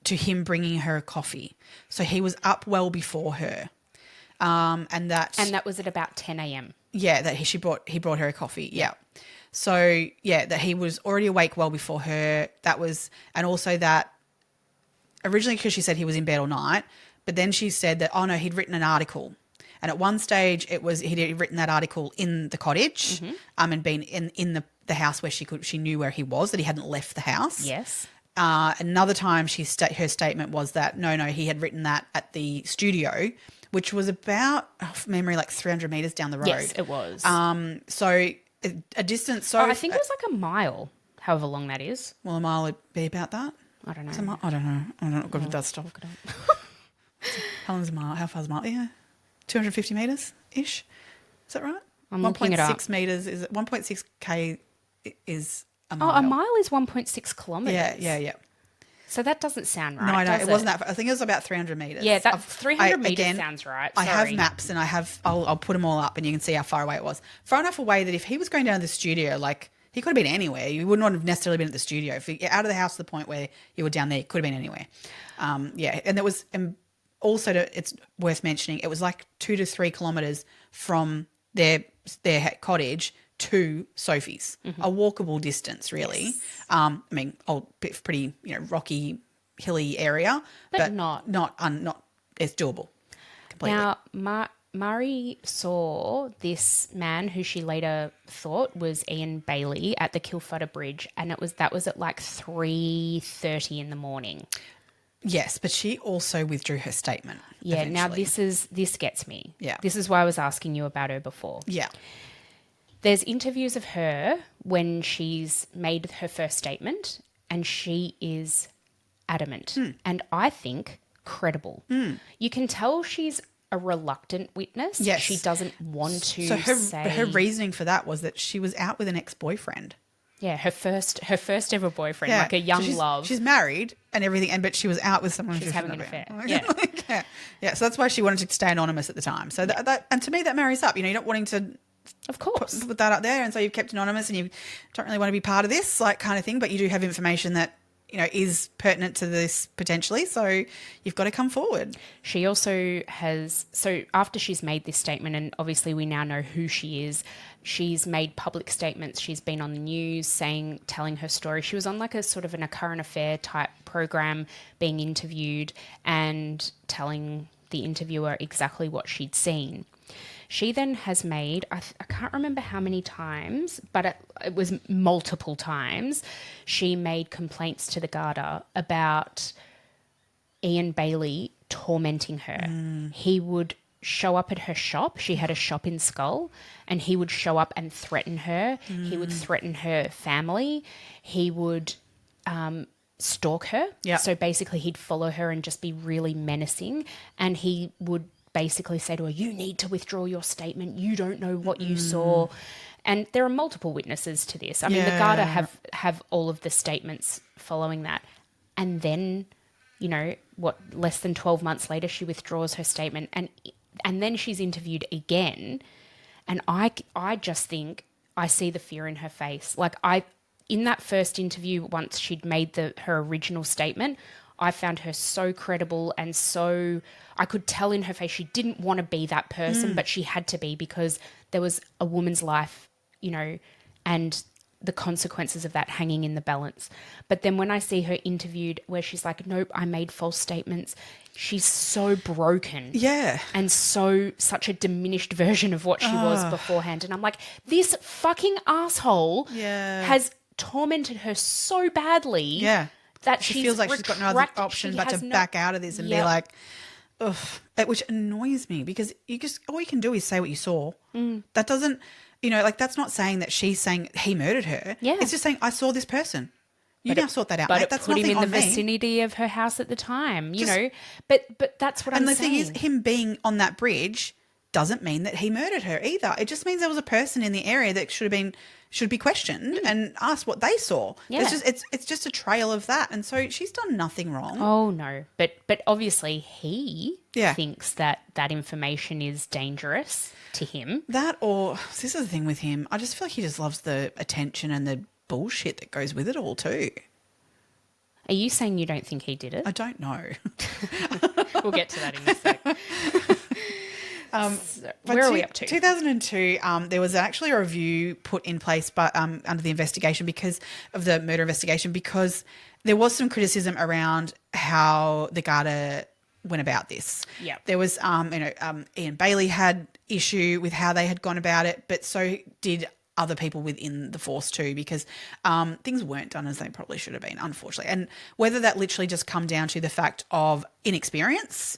to him bringing her coffee. So he was up well before her. And that was at about 10 a.m. Yeah, that he brought her a coffee. Yeah. So, yeah, that he was already awake well before her. And also that originally, because she said he was in bed all night, but then she said that, oh no, he'd written an article. And at one stage he'd written that article in the cottage, and been in the house where she knew where he was, that he hadn't left the house. Yes. Another time her statement was that no, he had written that at the studio, which was about, from memory, like 300 metres down the road. Yes, it was. So a distance. So I think it was like a mile, however long that is. Well, a mile would be about that. I don't know. I don't know. I'm not good at that stuff. How long's a mile? How far's a mile? Yeah, 250 metres-ish. Is that right? I'm looking it up. 1.6 metres is 1.6 k is a mile. Oh, a mile is 1.6 kilometres. Yeah. So that doesn't sound right. No, I know it wasn't that. I think it was about 300 metres. Yeah, that 300 metres sounds right. Sorry. I have maps and I'll put them all up and you can see how far away it was. Far enough away that if he was going down to the studio, like he could have been anywhere. You wouldn't have necessarily been at the studio. If you get out of the house to the point where you were down there, you could have been anywhere. And there was also it's worth mentioning. It was like 2 to 3 kilometres from their cottage to Sophie's, a walkable distance, really. Yes. I mean, pretty rocky, hilly area, but not it's doable. Completely. Now, Murray saw this man who she later thought was Ian Bailey at the Kilfudder Bridge, and that was at like 3:30 in the morning. Yes, but she also withdrew her statement. Yeah. Eventually. Now this gets me. Yeah. This is why I was asking you about her before. Yeah. There's interviews of her when she's made her first statement, and she is adamant and I think credible. You can tell she's a reluctant witness. Yes. She doesn't want to say. Her reasoning for that was that she was out with an ex-boyfriend. Yeah, her first ever boyfriend, like a young love. She's married and everything, but she was out with someone she's having an affair. Yeah. So that's why she wanted to stay anonymous at the time. So that and to me that marries up. You're not wanting to, of course, put that up there, and so you've kept anonymous, and you don't really want to be part of this, like kind of thing. But you do have information that is pertinent to this potentially. So you've got to come forward. She also has, so after she's made this statement, and obviously we now know who she is, she's made public statements. She's been on the news telling her story. She was on like a sort of a current affair type program being interviewed and telling the interviewer exactly what she'd seen. She then has made, I can't remember how many times, but it was multiple times, she made complaints to the Garda about Ian Bailey tormenting her. He would show up at her shop. She had a shop in Skull, and he would show up and threaten her. He would threaten her family. He would stalk her. Yeah. So basically he'd follow her and just be really menacing, and he would basically say to her, you need to withdraw your statement. You don't know what you saw. And there are multiple witnesses to this. I mean, the Garda have all of the statements following that. And then, less than 12 months later, she withdraws her statement. And then she's interviewed again. And I just think I see the fear in her face. Like in that first interview, once she'd made her original statement, I found her so credible and so, I could tell in her face she didn't want to be that person, but she had to be because there was a woman's life, and the consequences of that hanging in the balance. But then when I see her interviewed where she's like, nope, I made false statements, she's so broken. Yeah. And such a diminished version of what she was beforehand. And I'm like, this fucking asshole has tormented her so badly. Yeah. That she feels like she's got no other option but to back out of this and be like, ugh, which annoys me because all you can do is say what you saw. That doesn't, that's not saying that she's saying he murdered her. Yeah. It's just saying I saw this person. You now sort that out. But that's put him in the me. vicinity of her house at the time, But that's what I'm saying. And the thing is, him being on that bridge doesn't mean that he murdered her either. It just means there was a person in the area that should be questioned and asked what they saw. Yeah. It's just a trail of that. And so she's done nothing wrong. Oh, no. But obviously he thinks that information is dangerous to him. That or this is the thing with him. I just feel like he just loves the attention and the bullshit that goes with it all too. Are you saying you don't think he did it? I don't know. We'll get to that in a sec. Where are we up to? 2002, there was actually a review put in place under the investigation because of the murder investigation because there was some criticism around how the Garda went about this. Yeah. There was, Ian Bailey had issue with how they had gone about it, but so did other people within the force too because things weren't done as they probably should have been, unfortunately. And whether that literally just come down to the fact of inexperience,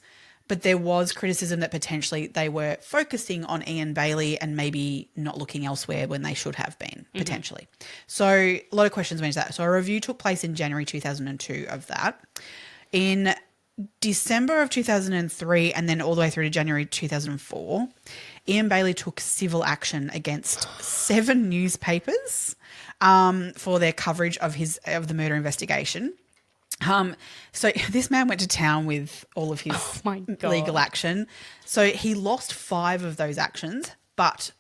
but there was criticism that potentially they were focusing on Ian Bailey and maybe not looking elsewhere when they should have been, potentially. So a lot of questions went into that. So a review took place in January 2002 of that. In December of 2003 and then all the way through to January 2004, Ian Bailey took civil action against 7 newspapers for their coverage of the murder investigation. So this man went to town with all of his legal action. So he lost 5 of those actions, but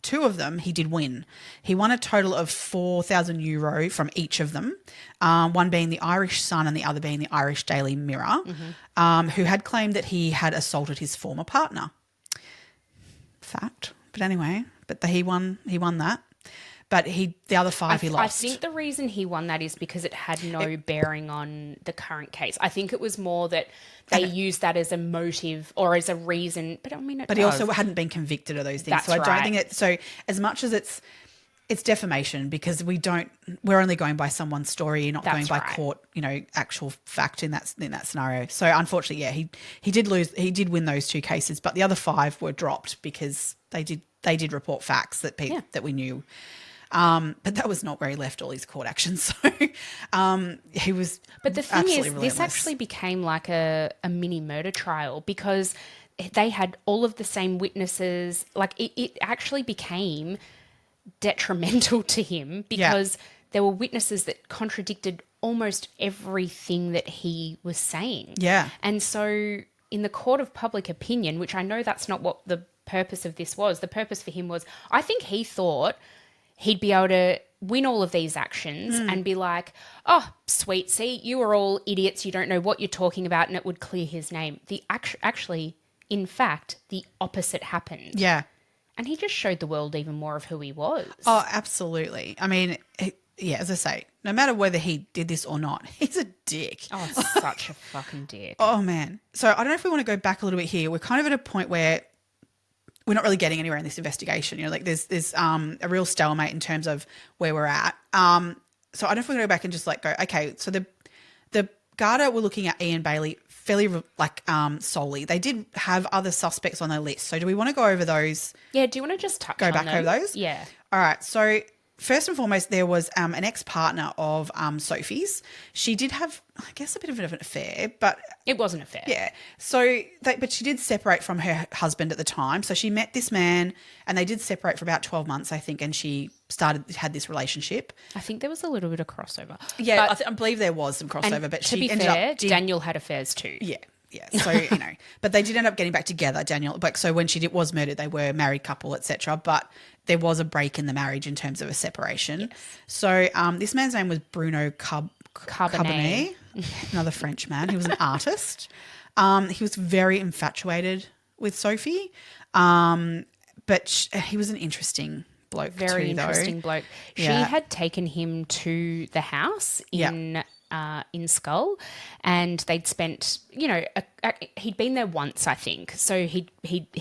2 of them he did win. He won a total of €4,000 from each of them, one being the Irish Sun and the other being the Irish Daily Mirror, who had claimed that he had assaulted his former partner. Fact. But anyway, he won that. But the other 5 he lost. I think the reason he won that is because it had no bearing on the current case. I think it was more that they used that as a motive or as a reason. But I mean, he also hadn't been convicted of those things. That's so I don't right. think it. So as much as it's defamation because we're only going by someone's story, not going by court, actual fact in that scenario. So unfortunately, yeah, he did win those 2 cases, but the other 5 were dropped because they did report facts that that we knew. But that was not where he left all his court actions. So he was. But the thing is, relentless. This actually became like a mini murder trial because they had all of the same witnesses. Like it actually became detrimental to him because there were witnesses that contradicted almost everything that he was saying. Yeah. And so in the court of public opinion, which I know that's not what the purpose of this was, the purpose for him was, I think he thought he'd be able to win all of these actions and be like, oh, sweet, see, you are all idiots, you don't know what you're talking about, and it would clear his name. Actually, in fact, the opposite happened. Yeah. And he just showed the world even more of who he was. Oh, absolutely. I mean, yeah, as I say, no matter whether he did this or not, he's a dick. Oh, such a fucking dick. Oh, man. So I don't know if we want to go back a little bit here. We're kind of at a point where we're not really getting anywhere in this investigation. You know, like there's a real stalemate in terms of where we're at. So I don't know if we're going to go back and just like go, okay, so the Garda were looking at Ian Bailey fairly like solely. They did have other suspects on their list. So do we want to go over those? Yeah, do you want to just touch on back over those? Yeah. All right. So first and foremost, there was an ex-partner of Sophie's. She did have, I guess, a bit of an affair, but it wasn't a affair. Yeah. So, but she did separate from her husband at the time. So she met this man, and they did separate for about 12 months, I think, and she had this relationship. I think there was a little bit of crossover. Yeah, I believe there was some crossover, but to she be ended fair, up Daniel had affairs too. Yeah. Yeah, so you know, but they did end up getting back together, Daniel. Like, so when she was murdered, they were a married couple, etc. But there was a break in the marriage in terms of a separation. Yes. So this man's name was Bruno Carbonet, another French man. He was an artist. He was very infatuated with Sophie, but he was an interesting bloke. Very too, interesting though. bloke. Yeah. She had taken him to the house in Skull, and they'd spent, you know, he'd been there once, I think. So he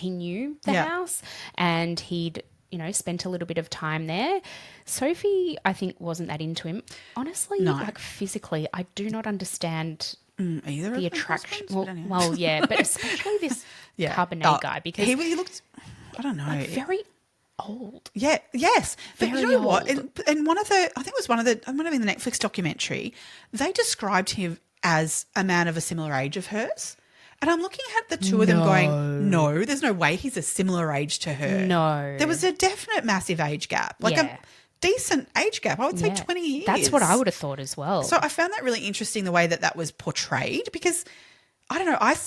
knew the house, and he'd, you know, spent a little bit of time there. Sophie, I think, wasn't that into him. Honestly, like physically, I do not understand either the of attraction. husbands, Well, yeah, but especially this Carbonet guy, because he looked, I don't know, like very old. Yeah, yes. But Very you know what? old. And one of the, I think it was one of the, it might have been the Netflix documentary, they described him as a man of a similar age of hers. And I'm looking at the two of them going, no, there's no way he's a similar age to her. No. There was a definite massive age gap. Like a decent age gap. I would say 20 years. That's what I would have thought as well. So I found that really interesting, the way that was portrayed, because, I don't know, I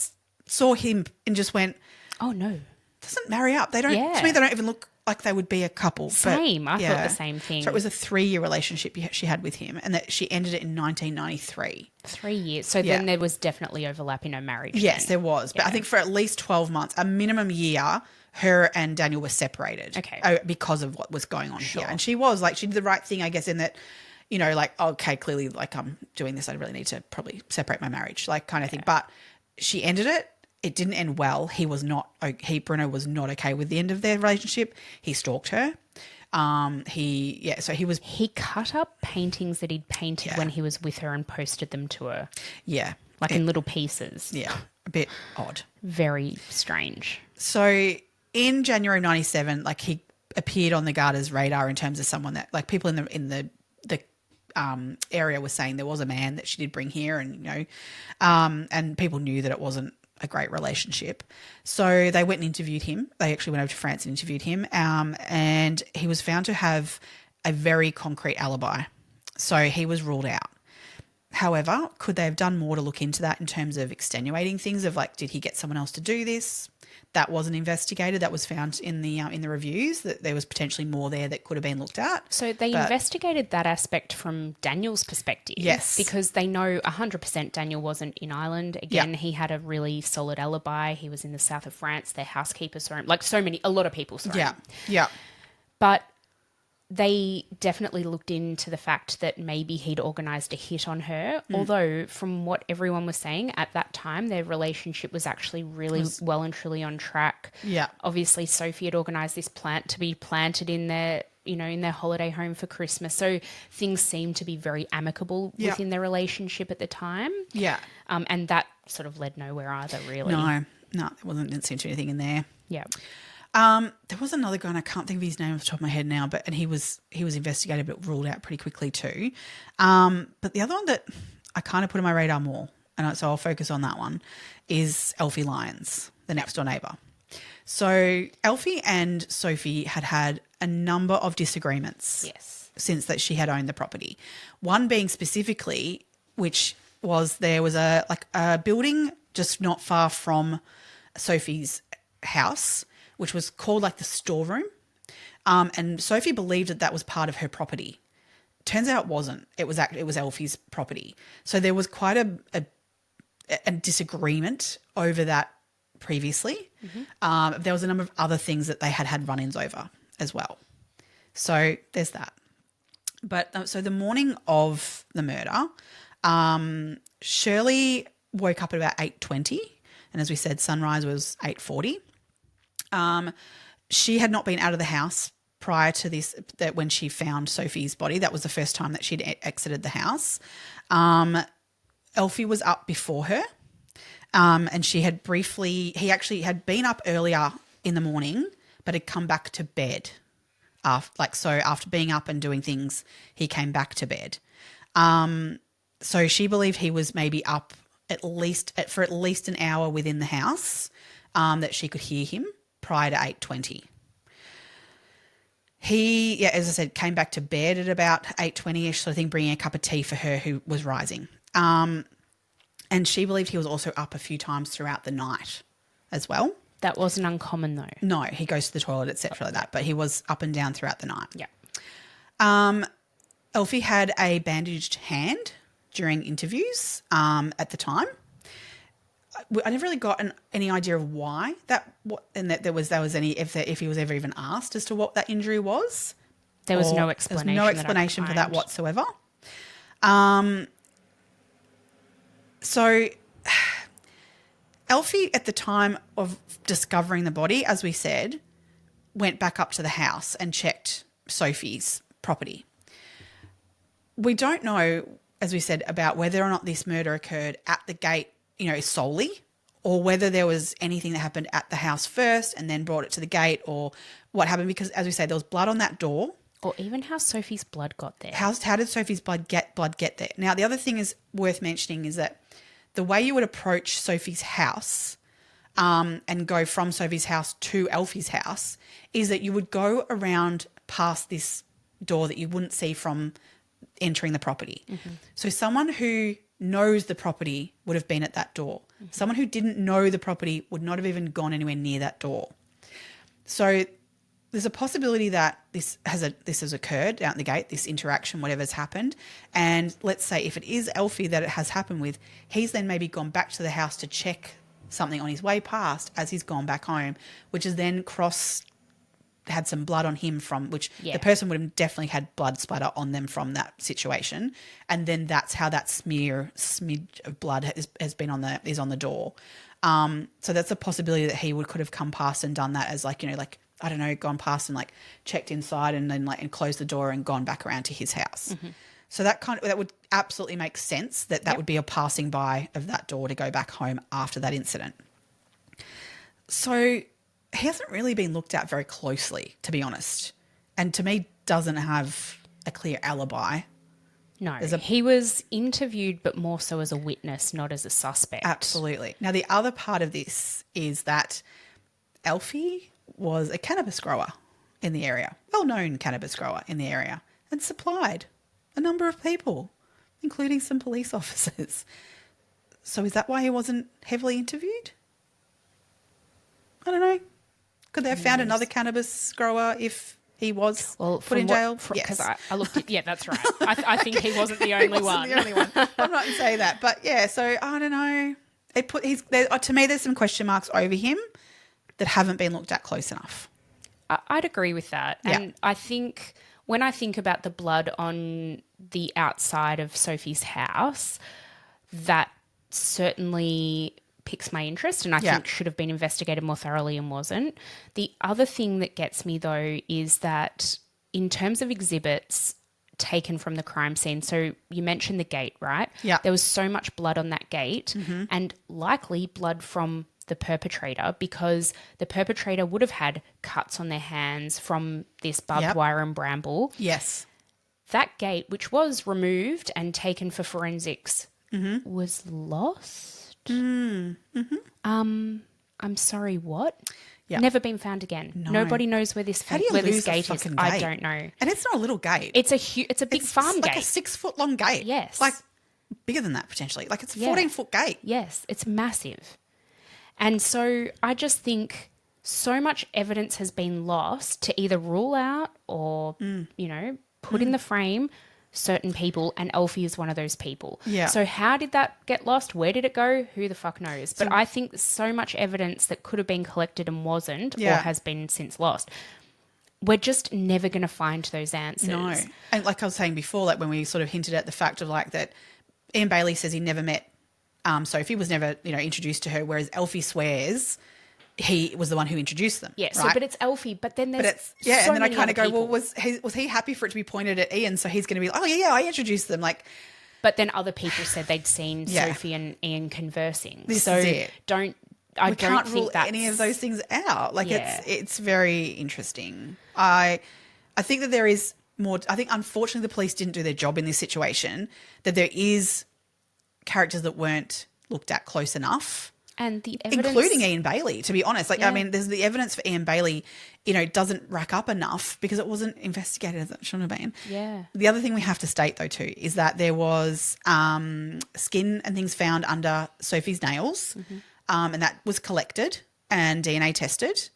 saw him and just went, oh, no. Doesn't marry up. They don't, to me, they don't even look like they would be a couple. Same. I thought the same thing. So it was a 3-year relationship she had with him, and that she ended it in 1993. 3 years. So then there was definitely overlap in her marriage. Yes, then. there was. But I think for at least 12 months, a minimum year, her and Daniel were separated. Okay. Because of what was going on here. And she was like, she did the right thing, I guess, in that, you know, like, okay, clearly, like, I'm doing this. I really need to probably separate my marriage, like, kind of thing. But she ended it. It didn't end well. Bruno was not okay with the end of their relationship. He stalked her. He cut up paintings that he'd painted when he was with her and posted them to her. Yeah. Like in little pieces. Yeah. A bit odd. Very strange. So in January 97, like, he appeared on the Garda's radar in terms of someone that, like, people in the area were saying there was a man that she did bring here, and, you know, and people knew that it wasn't a great relationship. So they went and interviewed him. They actually went over to France and interviewed him, and he was found to have a very concrete alibi. So he was ruled out. However, could they have done more to look into that in terms of extenuating things, of like, did he get someone else to do this? That wasn't investigated. That was found in the reviews, that there was potentially more there that could have been looked at. So they investigated that aspect from Daniel's perspective. Yes. Because they know 100% Daniel wasn't in Ireland. Again, he had a really solid alibi. He was in the south of France. Their housekeeper saw him. Like, a lot of people saw him. Yeah, yeah. But they definitely looked into the fact that maybe he'd organised a hit on her, although from what everyone was saying at that time, their relationship was actually really well and truly on track. Yeah. Obviously, Sophie had organised this plant to be planted in their, you know, in their holiday home for Christmas. So things seemed to be very amicable within their relationship at the time. Yeah. And that sort of led nowhere either, really. No, didn't seem to be anything in there. Yeah. There was another guy, and I can't think of his name off the top of my head now, and he was investigated but ruled out pretty quickly too. But the other one that I kind of put on my radar more, and so I'll focus on that one, is Elfie Lyons, the next door neighbour. So Elfie and Sophie had a number of disagreements since that she had owned the property. One being specifically, which was there was a building just not far from Sophie's house, which was called like the storeroom. And Sophie believed that was part of her property. turns out it wasn't. It was Elfie's property. So there was quite a disagreement over that previously. There was a number of other things that they had run-ins over as well. So there's that. But so the morning of the murder, Shirley woke up at about 8:20, and as we said, sunrise was 8:40. She had not been out of the house prior to this, that when she found Sophie's body. That was the first time that she'd exited the house. Elfie was up before her, and he actually had been up earlier in the morning, but had come back to bed. After being up and doing things, he came back to bed. So she believed he was maybe up for at least an hour within the house, that she could hear him prior to 8:20. He, as I said, came back to bed at about 8:20ish, sort of thing, bringing a cup of tea for her who was rising. And she believed he was also up a few times throughout the night as well. That wasn't uncommon though. No, he goes to the toilet, etc. like that, but he was up and down throughout the night. Yeah. Elfie had a bandaged hand during interviews at the time. I never really got any idea of why there was any, if he was ever even asked as to what that injury was. There was no explanation. There was no explanation for that whatsoever. So Elfie, at the time of discovering the body, as we said, went back up to the house and checked Sophie's property. We don't know, as we said, about whether or not this murder occurred at the gate, solely, or whether there was anything that happened at the house first and then brought it to the gate, or what happened, because, as we say, there was blood on that door. Or even how Sophie's blood got there. How did Sophie's blood get there? Now, the other thing is worth mentioning is that the way you would approach Sophie's house and go from Sophie's house to Elfie's house is that you would go around past this door that you wouldn't see from entering the property. Mm-hmm. So someone who knows the property would have been at that door. Mm-hmm. Someone who didn't know the property would not have even gone anywhere near that door. So there's a possibility that this has occurred out the gate, this interaction, whatever's happened. And let's say if it is Elfie that it has happened with, he's then maybe gone back to the house to check something on his way past as he's gone back home, which has then had some blood on him from which the person would have definitely had blood splatter on them from that situation. And then that's how that smidge of blood is on the door. So that's a possibility that he could have come past and done that as I don't know, gone past and checked inside and then and closed the door and gone back around to his house. Mm-hmm. So that would absolutely make sense that would be a passing by of that door to go back home after that incident. So he hasn't really been looked at very closely, to be honest, and to me doesn't have a clear alibi. No, he was interviewed, but more so as a witness, not as a suspect. Absolutely. Now, the other part of this is that Elfie was a cannabis grower in the area, well-known cannabis grower in the area, and supplied a number of people, including some police officers. So is that why he wasn't heavily interviewed? I don't know. Could they have found another cannabis grower if he was put in jail? Because I looked at, that's right. I think he wasn't the only one. The only one. I'm not going to say that. But yeah, so I don't know. To me, there's some question marks over him that haven't been looked at close enough. I'd agree with that. Yeah. And I think when I think about the blood on the outside of Sophie's house, that certainly piques my interest and I think should have been investigated more thoroughly and wasn't. The other thing that gets me, though, is that in terms of exhibits taken from the crime scene, so you mentioned the gate, right? Yeah. There was so much blood on that gate and likely blood from the perpetrator, because the perpetrator would have had cuts on their hands from this barbed wire and bramble. Yes. That gate, which was removed and taken for forensics, was lost. I'm sorry, what? Yeah. Never been found again. No. Nobody knows where this gate is. I don't know. And it's not a little gate. It's a big farm gate. Like a 6-foot long gate. Yes. Like bigger than that potentially. Like it's a 14-foot gate. Yes, it's massive. And so I just think so much evidence has been lost to either rule out or, put in the frame certain people, and Elfie is one of those people. Yeah. So how did that get lost? Where did it go? Who the fuck knows? But I think there's so much evidence that could have been collected and wasn't, or has been since lost. We're just never going to find those answers. No. And like I was saying before, like when we sort of hinted at the fact of like that Ian Bailey says he never met Sophie, was never, introduced to her, whereas Elfie swears he was the one who introduced them. Yeah, right? so but it's Elfie, but then there's and then I kind of go, people. well, was he happy for it to be pointed at Ian, so he's going to be like, oh yeah, I introduced them, like. But then other people said they'd seen Sophie and Ian conversing. This is it. I we don't can't think rule that's... any of those things out. Like it's very interesting. I think that there is more. I think unfortunately the police didn't do their job in this situation. That there is characters that weren't looked at close enough. And the evidence... Including Ian Bailey, to be honest. Like, I mean, there's the evidence for Ian Bailey, doesn't rack up enough because it wasn't investigated as it should have been. Yeah. The other thing we have to state, though, too, is that there was skin and things found under Sophie's nails, and that was collected and DNA tested.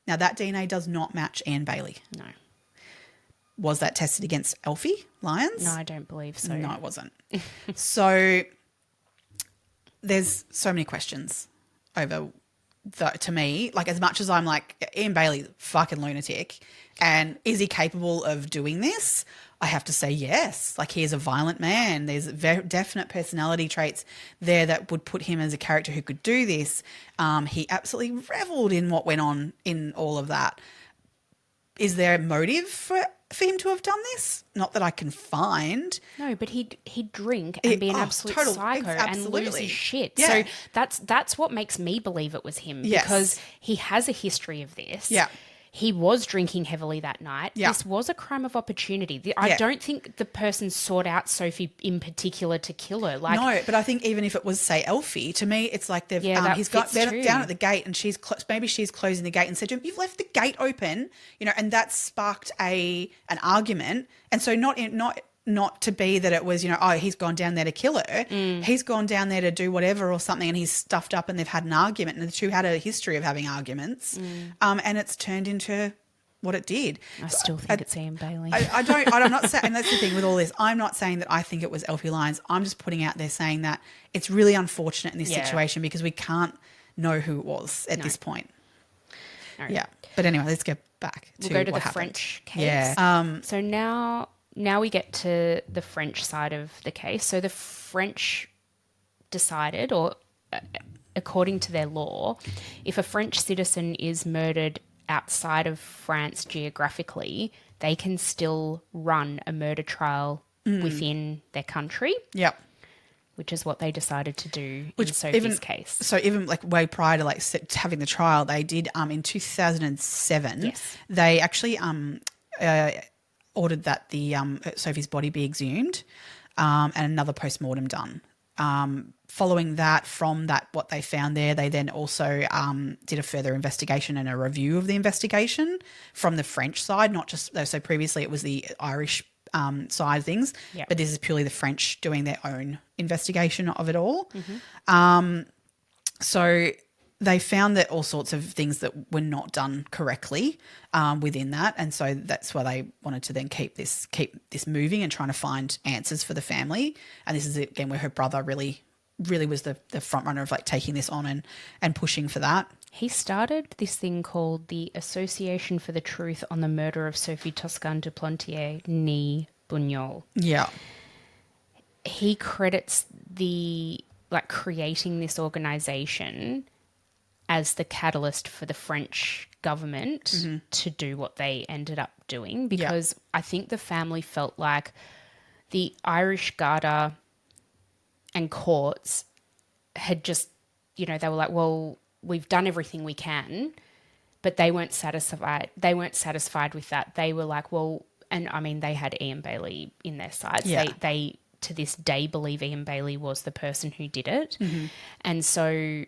Now, that DNA does not match Ian Bailey. No. Was that tested against Elfie Lyons? No, I don't believe so. No, it wasn't. So there's so many questions over to me, like as much as I'm like, Ian Bailey's fucking lunatic and is he capable of doing this? I have to say yes. Like he is a violent man. There's very definite personality traits there that would put him as a character who could do this. He absolutely reveled in what went on in all of that. Is there a motive for him to have done this? Not that I can find. No, but he'd drink and be an absolute psycho and lose his shit. Yeah. So that's what makes me believe it was him because he has a history of this. Yeah. He was drinking heavily that night. Yeah. This was a crime of opportunity. I don't think the person sought out Sophie in particular to kill her. Like, no, but I think even if it was, say, Elfie, to me, it's like they're down at the gate and maybe she's closing the gate and said to him, "You've left the gate open," and that sparked an argument. And so not to be that it was, he's gone down there to kill her. He's gone down there to do whatever or something and he's stuffed up and they've had an argument and the two had a history of having arguments. And it's turned into what it did. I still think it's Ian Bailey. I'm not saying, and that's the thing with all this, I'm not saying that I think it was Elfie Lyons. I'm just putting out there saying that it's really unfortunate in this situation because we can't know who it was at this point. No. Yeah. But anyway, let's get back to We'll go to the happened. French case. Yeah. So now we get to the French side of the case. So the French decided, or according to their law, if a French citizen is murdered outside of France geographically, they can still run a murder trial within their country. Yep. Which is what they decided to do in Sophie's case. So even like way prior to having the trial, they did in 2007. They actually ordered that the Sophie's body be exhumed and another post-mortem done. Following that, from that, what they found there, they then also did a further investigation and a review of the investigation from the French side, not just – so previously it was the Irish side of things, but this is purely the French doing their own investigation of it all. So they found that all sorts of things that were not done correctly within that, and so that's why they wanted to then keep this moving and trying to find answers for the family. And this is again where her brother really was the front runner of like taking this on and pushing for that. He started this thing called the Association for the Truth on the Murder of Sophie Toscan du Plantier, née Bugnol. Yeah. He credits creating this organisation as the catalyst for the French government to do what they ended up doing, because I think the family felt like the Irish Garda and courts had just, they were like, well, we've done everything we can, but they weren't satisfied. They weren't satisfied with that. They were like, well, and I mean, they had Ian Bailey in their sights. Yeah. They to this day believe Ian Bailey was the person who did it. And so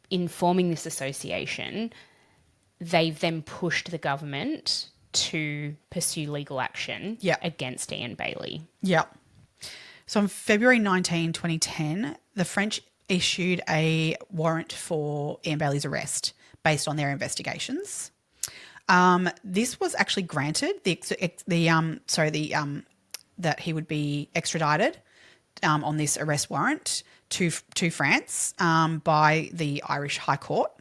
in forming this association, they've then pushed the government to pursue legal action against Ian Bailey. Yeah. So on February 19, 2010, the French issued a warrant for Ian Bailey's arrest based on their investigations. This was actually granted. The that he would be extradited on this arrest warrant to France by the Irish High Court.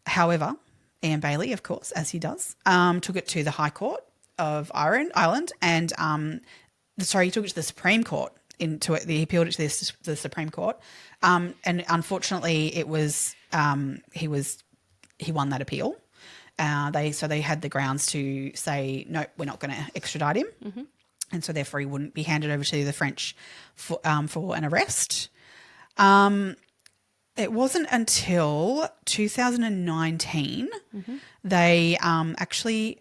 However, Ian Bailey, of course, as he does, took it to the High Court of Ireland, and he took it to the Supreme Court. He appealed it to the Supreme Court, and unfortunately, it was he won that appeal. They had the grounds to say no, we're not going to extradite him, and so therefore he wouldn't be handed over to the French for an arrest. It wasn't until 2019 they actually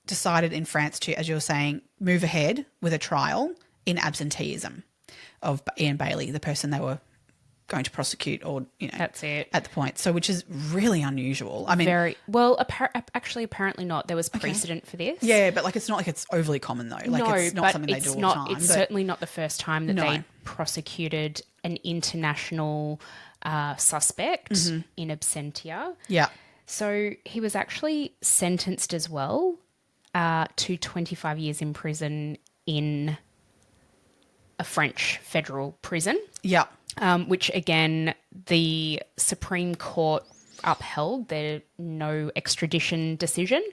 decided in France to, as you were saying, move ahead with a trial in absenteeism of Ian Bailey, the person they were going to prosecute, or that's it at the point. So, which is really unusual. I mean, very well. Actually, apparently not. There was precedent for this. Yeah, but it's not like it's overly common though. It's not something they do all the time. It's certainly not the first time that they prosecuted an international suspect in absentia. Yeah. So he was actually sentenced as well to 25 years in prison in a French federal prison. Yeah. Which, again, the Supreme Court upheld their no extradition decision.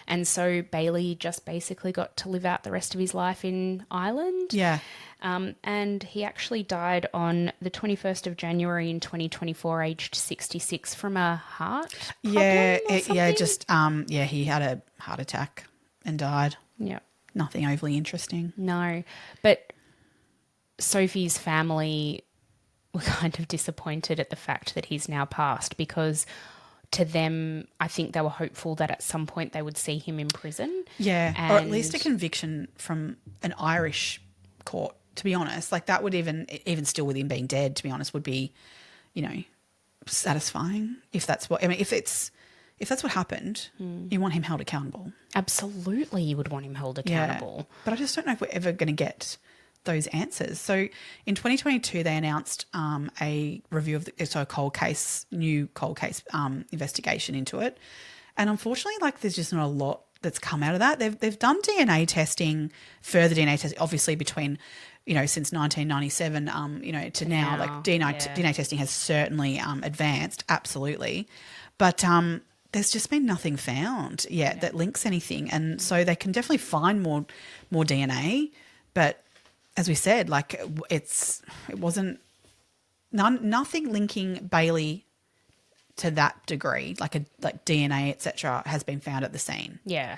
And so Bailey just basically got to live out the rest of his life in Ireland. Yeah. And he actually died on the 21st of January in 2024, aged 66, from a heart problem he had a heart attack and died. Yeah. Nothing overly interesting. No. But Sophie's family were kind of disappointed at the fact that he's now passed, because to them, I think they were hopeful that at some point they would see him in prison. Yeah, or at least a conviction from an Irish court, to be honest. That would even still with him being dead, to be honest, would be, satisfying if that's what, if that's what happened, you want him held accountable. Absolutely, you would want him held accountable. Yeah, but I just don't know if we're ever going to get those answers. So in 2022, they announced a review of the new cold case investigation into it. And unfortunately, there's just not a lot that's come out of that. They've done DNA testing, further DNA testing, obviously between, since 1997, to now. DNA testing has certainly advanced, absolutely. But there's just been nothing found yet that links anything. And so they can definitely find more DNA, but as we said, it wasn't nothing linking Bailey to that degree, like DNA, etc., has been found at the scene. Yeah.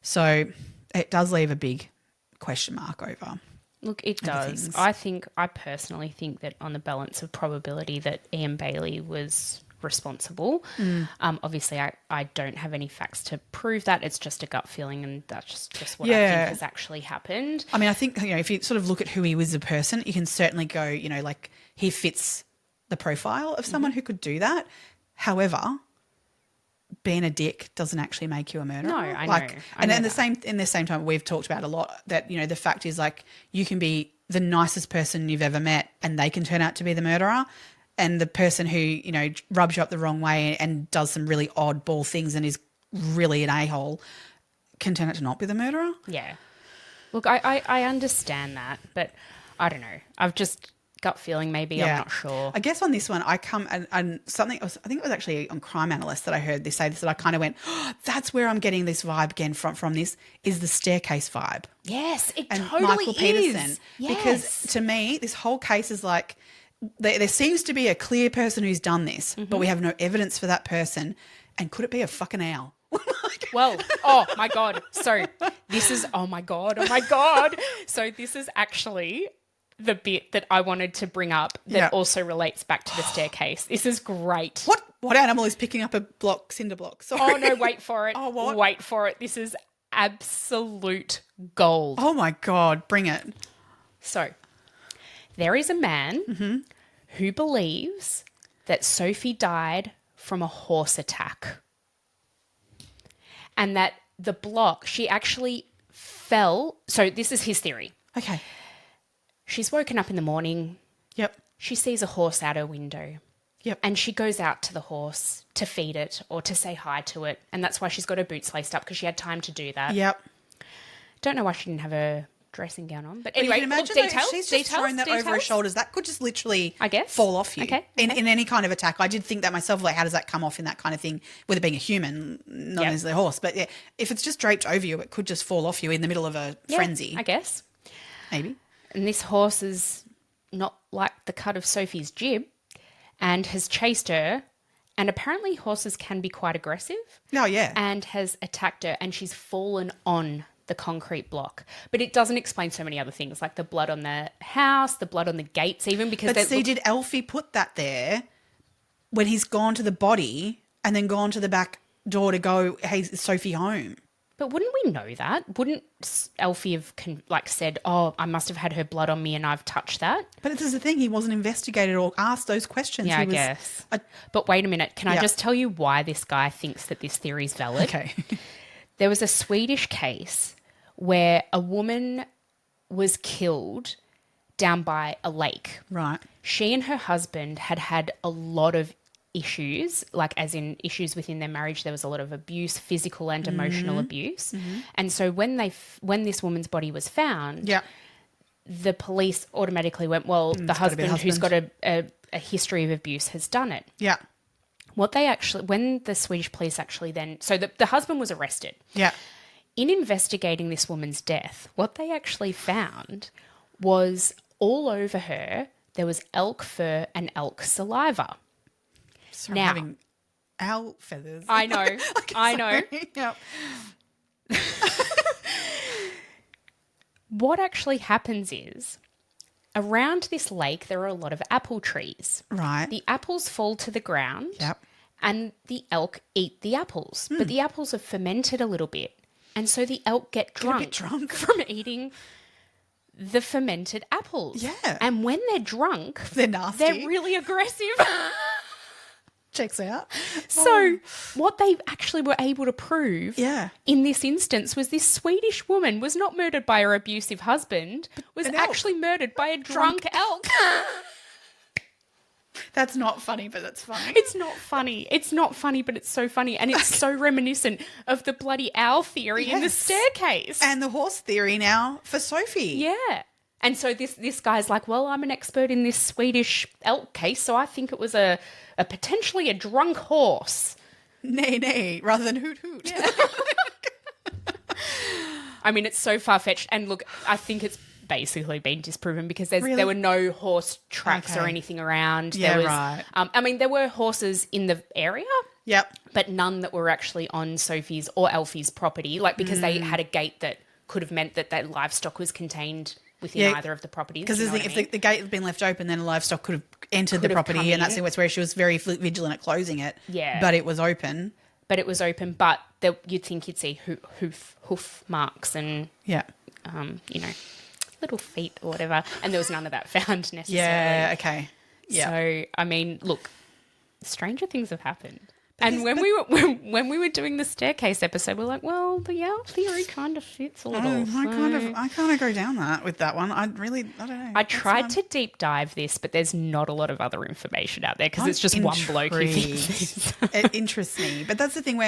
So it does leave a big question mark over. Look, it does. I personally think that on the balance of probability that Ian Bailey was responsible. Obviously, I don't have any facts to prove that. It's just a gut feeling, and that's just what I think has actually happened. I mean, I think, if you sort of look at who he was as a person, you can certainly go, he fits the profile of someone who could do that. However, being a dick doesn't actually make you a murderer. No, I know. And in the same time, we've talked about a lot that, the fact is, you can be the nicest person you've ever met and they can turn out to be the murderer. And the person who, rubs you up the wrong way and does some really oddball things and is really an a-hole can turn out to not be the murderer. Yeah. Look, I understand that, but I don't know. I've just gut feeling maybe. I'm not sure. I guess on this one, I come and something, I think it was actually on Crime Analyst that I heard this say this, that I kind of went, that's where I'm getting this vibe again from this, is the staircase vibe. Yes, it and totally Michael is. Peterson. Yes. Because to me, this whole case is there seems to be a clear person who's done this, but we have no evidence for that person. And could it be a fucking owl? Well, oh my God. So this is, oh my God. So this is actually the bit that I wanted to bring up that also relates back to the staircase. This is great. What animal is picking up a cinder block? Sorry. Oh no, wait for it. Oh, what? Wait for it. This is absolute gold. Oh my God, bring it. So there is a man who believes that Sophie died from a horse attack. And that the block, she actually fell. So this is his theory. Okay. She's woken up in the morning. Yep. She sees a horse out her window. Yep. And she goes out to the horse to feed it or to say hi to it. And that's why she's got her boots laced up, because she had time to do that. Yep. Don't know why she didn't have her dressing gown on. But But you anyway, can imagine look, that if she's just thrown that over her shoulders, that could just literally I guess. fall off you Okay. in any kind of attack. I did think that myself, like how does that come off in that kind of thing, with it being a human, not necessarily a horse. But yeah, if it's just draped over you, it could just fall off you in the middle of a frenzy. I guess. Maybe. And this horse is not like the cut of Sophie's jib and has chased her. And apparently horses can be quite aggressive. Oh, yeah. And has attacked her, and she's fallen on the concrete block. But it doesn't explain so many other things, like the blood on the house, the blood on the gates even. Because But see, did Alfie put that there when he's gone to the body and then gone to the back door to go, hey, is Sophie home? But wouldn't we know that? Wouldn't Alfie have said, oh, I must have had her blood on me and I've touched that? But this is the thing. He wasn't investigated or asked those questions. Yeah, I guess. But wait a minute. Can I just tell you why this guy thinks that this theory is valid? Okay. There was a Swedish case where a woman was killed down by a lake. Right. She and her husband had had a lot of issues, like as in issues within their marriage. There was a lot of abuse, physical and emotional abuse. And so when this woman's body was found, the police automatically went, well, the husband who's got a history of abuse has done it. Yeah. When the Swedish police so the husband was arrested. Yeah. In investigating this woman's death, what they actually found was all over her, there was elk fur and elk saliva. So now, I'm having owl feathers. I know. I know. Yep. What actually happens is around this lake, there are a lot of apple trees. Right. The apples fall to the ground. Yep. And the elk eat the apples. But the apples have fermented a little bit. And so the elk get drunk from eating the fermented apples. Yeah. And when they're drunk, They're nasty. they're really aggressive. Checks out. So what they actually were able to prove in this instance was this Swedish woman was not murdered by her abusive husband, was actually murdered by a drunk elk. That's not funny, but that's funny. It's not funny. It's not funny, but it's so funny. And it's so reminiscent of the bloody owl theory in the staircase. And the horse theory now for Sophie. Yeah. And so this guy's like, well, I'm an expert in this Swedish elk case, so I think it was a potentially a drunk horse. Nay, rather than hoot hoot. Yeah. I mean, it's so far-fetched. And look, I think it's basically been disproven because there were no horse tracks or anything around. Right. I mean, there were horses in the area. Yep. But none that were actually on Sophie's or Alfie's property, because they had a gate that could have meant that livestock was contained within either of the properties. Because if the gate had been left open, then livestock could have entered the property, and that's where she was very vigilant at closing it. Yeah. But it was open. But you'd think you'd see hoof marks and, little feet or whatever, and there was none of that found necessarily. Yeah, okay. Yeah. So, I mean, look, stranger things have happened. And when we were doing the staircase episode, we're like, well, the owl theory kind of fits a little. I kind of go down with that one. I don't know. I tried to deep dive this, but there's not a lot of other information out there because it's just one bloke who thinks this. It interests me. But that's the thing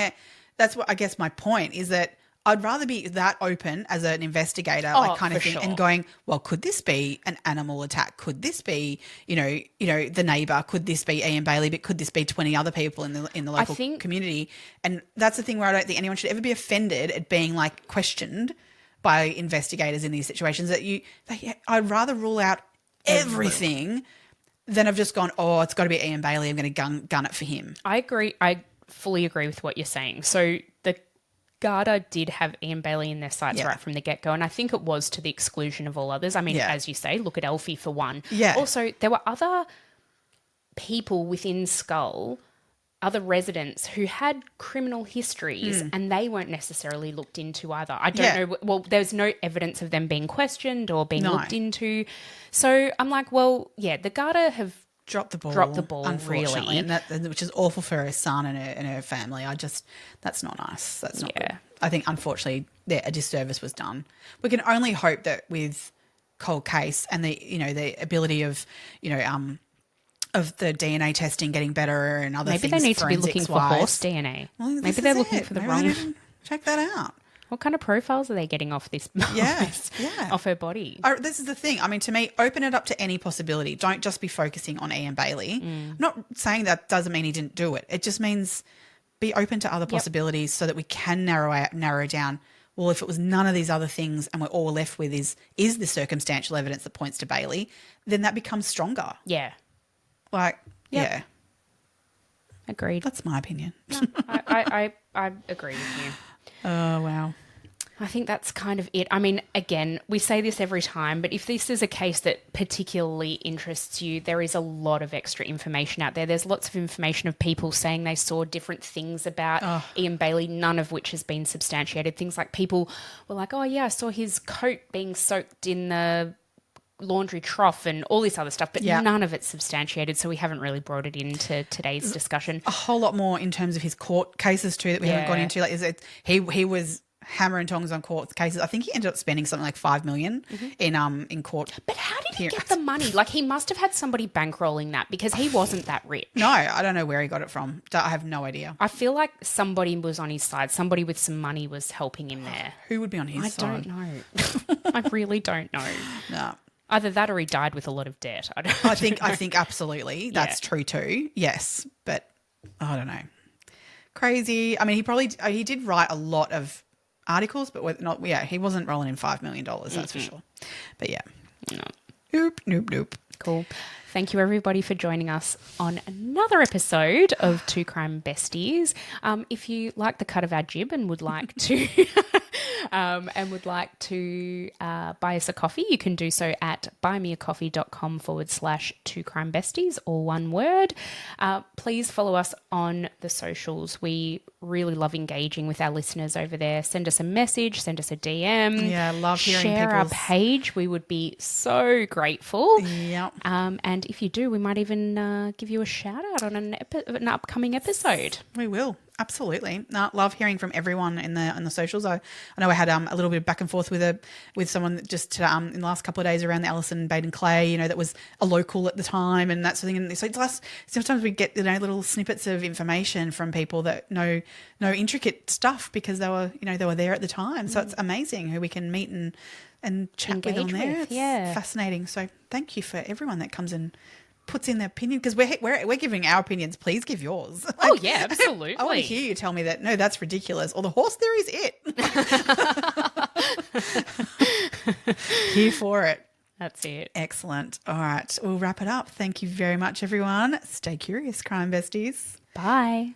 that's what I guess my point is that I'd rather be that open as an investigator, kind of thing, and going, well, could this be an animal attack? Could this be, the neighbour? Could this be Ian Bailey? But could this be 20 other people in the local community? And that's the thing where I don't think anyone should ever be offended at being questioned by investigators in these situations. I'd rather rule out everything than I've just gone, oh, it's got to be Ian Bailey. I'm going to gun it for him. I agree. I fully agree with what you're saying. So the Garda did have Ian Bailey in their sights right from the get-go, and I think it was to the exclusion of all others. I mean, as you say, look at Alfie for one. Yeah. Also, there were other people within Skull, other residents who had criminal histories, and they weren't necessarily looked into either. I don't know. Well, there's no evidence of them being questioned or being looked into. So I'm like, well, the Garda have dropped the ball, unfortunately, really. and which is awful for her son and her family. That's not nice. That's not good. I think, unfortunately, a disservice was done. We can only hope that with cold case and the ability of of the DNA testing getting better and other things. Maybe they need to be looking for horse DNA. Well, maybe they're looking for the wrong. Check that out. What kind of profiles are they getting off this? Yeah, Off her body. This is the thing. I mean, to me, open it up to any possibility. Don't just be focusing on Ian Bailey. I'm not saying that doesn't mean he didn't do it. It just means be open to other possibilities so that we can narrow down. Well, if it was none of these other things and we're all left with is the circumstantial evidence that points to Bailey, then that becomes stronger. Yeah. Like, yeah. Agreed. That's my opinion. No, I agree with you. Oh, wow. I think that's kind of it. I mean, again, we say this every time, but if this is a case that particularly interests you, there is a lot of extra information out there. There's lots of information of people saying they saw different things about Ian Bailey, none of which has been substantiated. Things like people were like, oh, yeah, I saw his coat being soaked in the laundry trough and all this other stuff, but none of it's substantiated, so we haven't really brought it into today's discussion. A whole lot more in terms of his court cases too that we haven't gone into. Like, he was hammer and tongs on court cases. I think he ended up spending something like $5 million in court. But how did he get the money? Like, he must have had somebody bankrolling that because he wasn't that rich. No, I don't know where he got it from. I have no idea. I feel like somebody was on his side. Somebody with some money was helping him there. Who would be on his side? I don't know. I really don't know. No. Either that or he died with a lot of debt. I think absolutely that's true too. Yes, but I don't know. Crazy. I mean, he did write a lot of articles, but not. Yeah, he wasn't rolling in $5 million. That's for sure. But yeah, nope. Cool. Thank you, everybody, for joining us on another episode of Two Crime Besties. If you like the cut of our jib and would like to buy us a coffee, you can do so at buymeacoffee.com/2crimebesties, all one word. Please follow us on the socials. We really love engaging with our listeners over there. Send us a message, send us a DM. Yeah, I love hearing Share our page. We would be so grateful. Yep. And if you do, we might even give you a shout out on an upcoming episode. We will. Absolutely. No, love hearing from everyone in the socials. I know I had a little bit of back and forth with someone that just in the last couple of days around the Alison Baden Clay, that was a local at the time and that sort of thing. And so sometimes we get little snippets of information from people that know intricate stuff because they were there at the time. So it's amazing who we can meet and chat Engage with on there. with, It's fascinating. So thank you for everyone that comes and puts in their opinion, because we're giving our opinions. Please give yours. Oh yeah, absolutely. I want to hear you tell me that no, that's ridiculous, or the horse theory is it. Here for it. That's it. Excellent. All right, we'll wrap it up. Thank you very much, everyone. Stay curious, crime besties. Bye.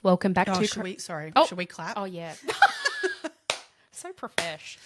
Welcome back to... Should we clap? Oh, yeah. So profesh.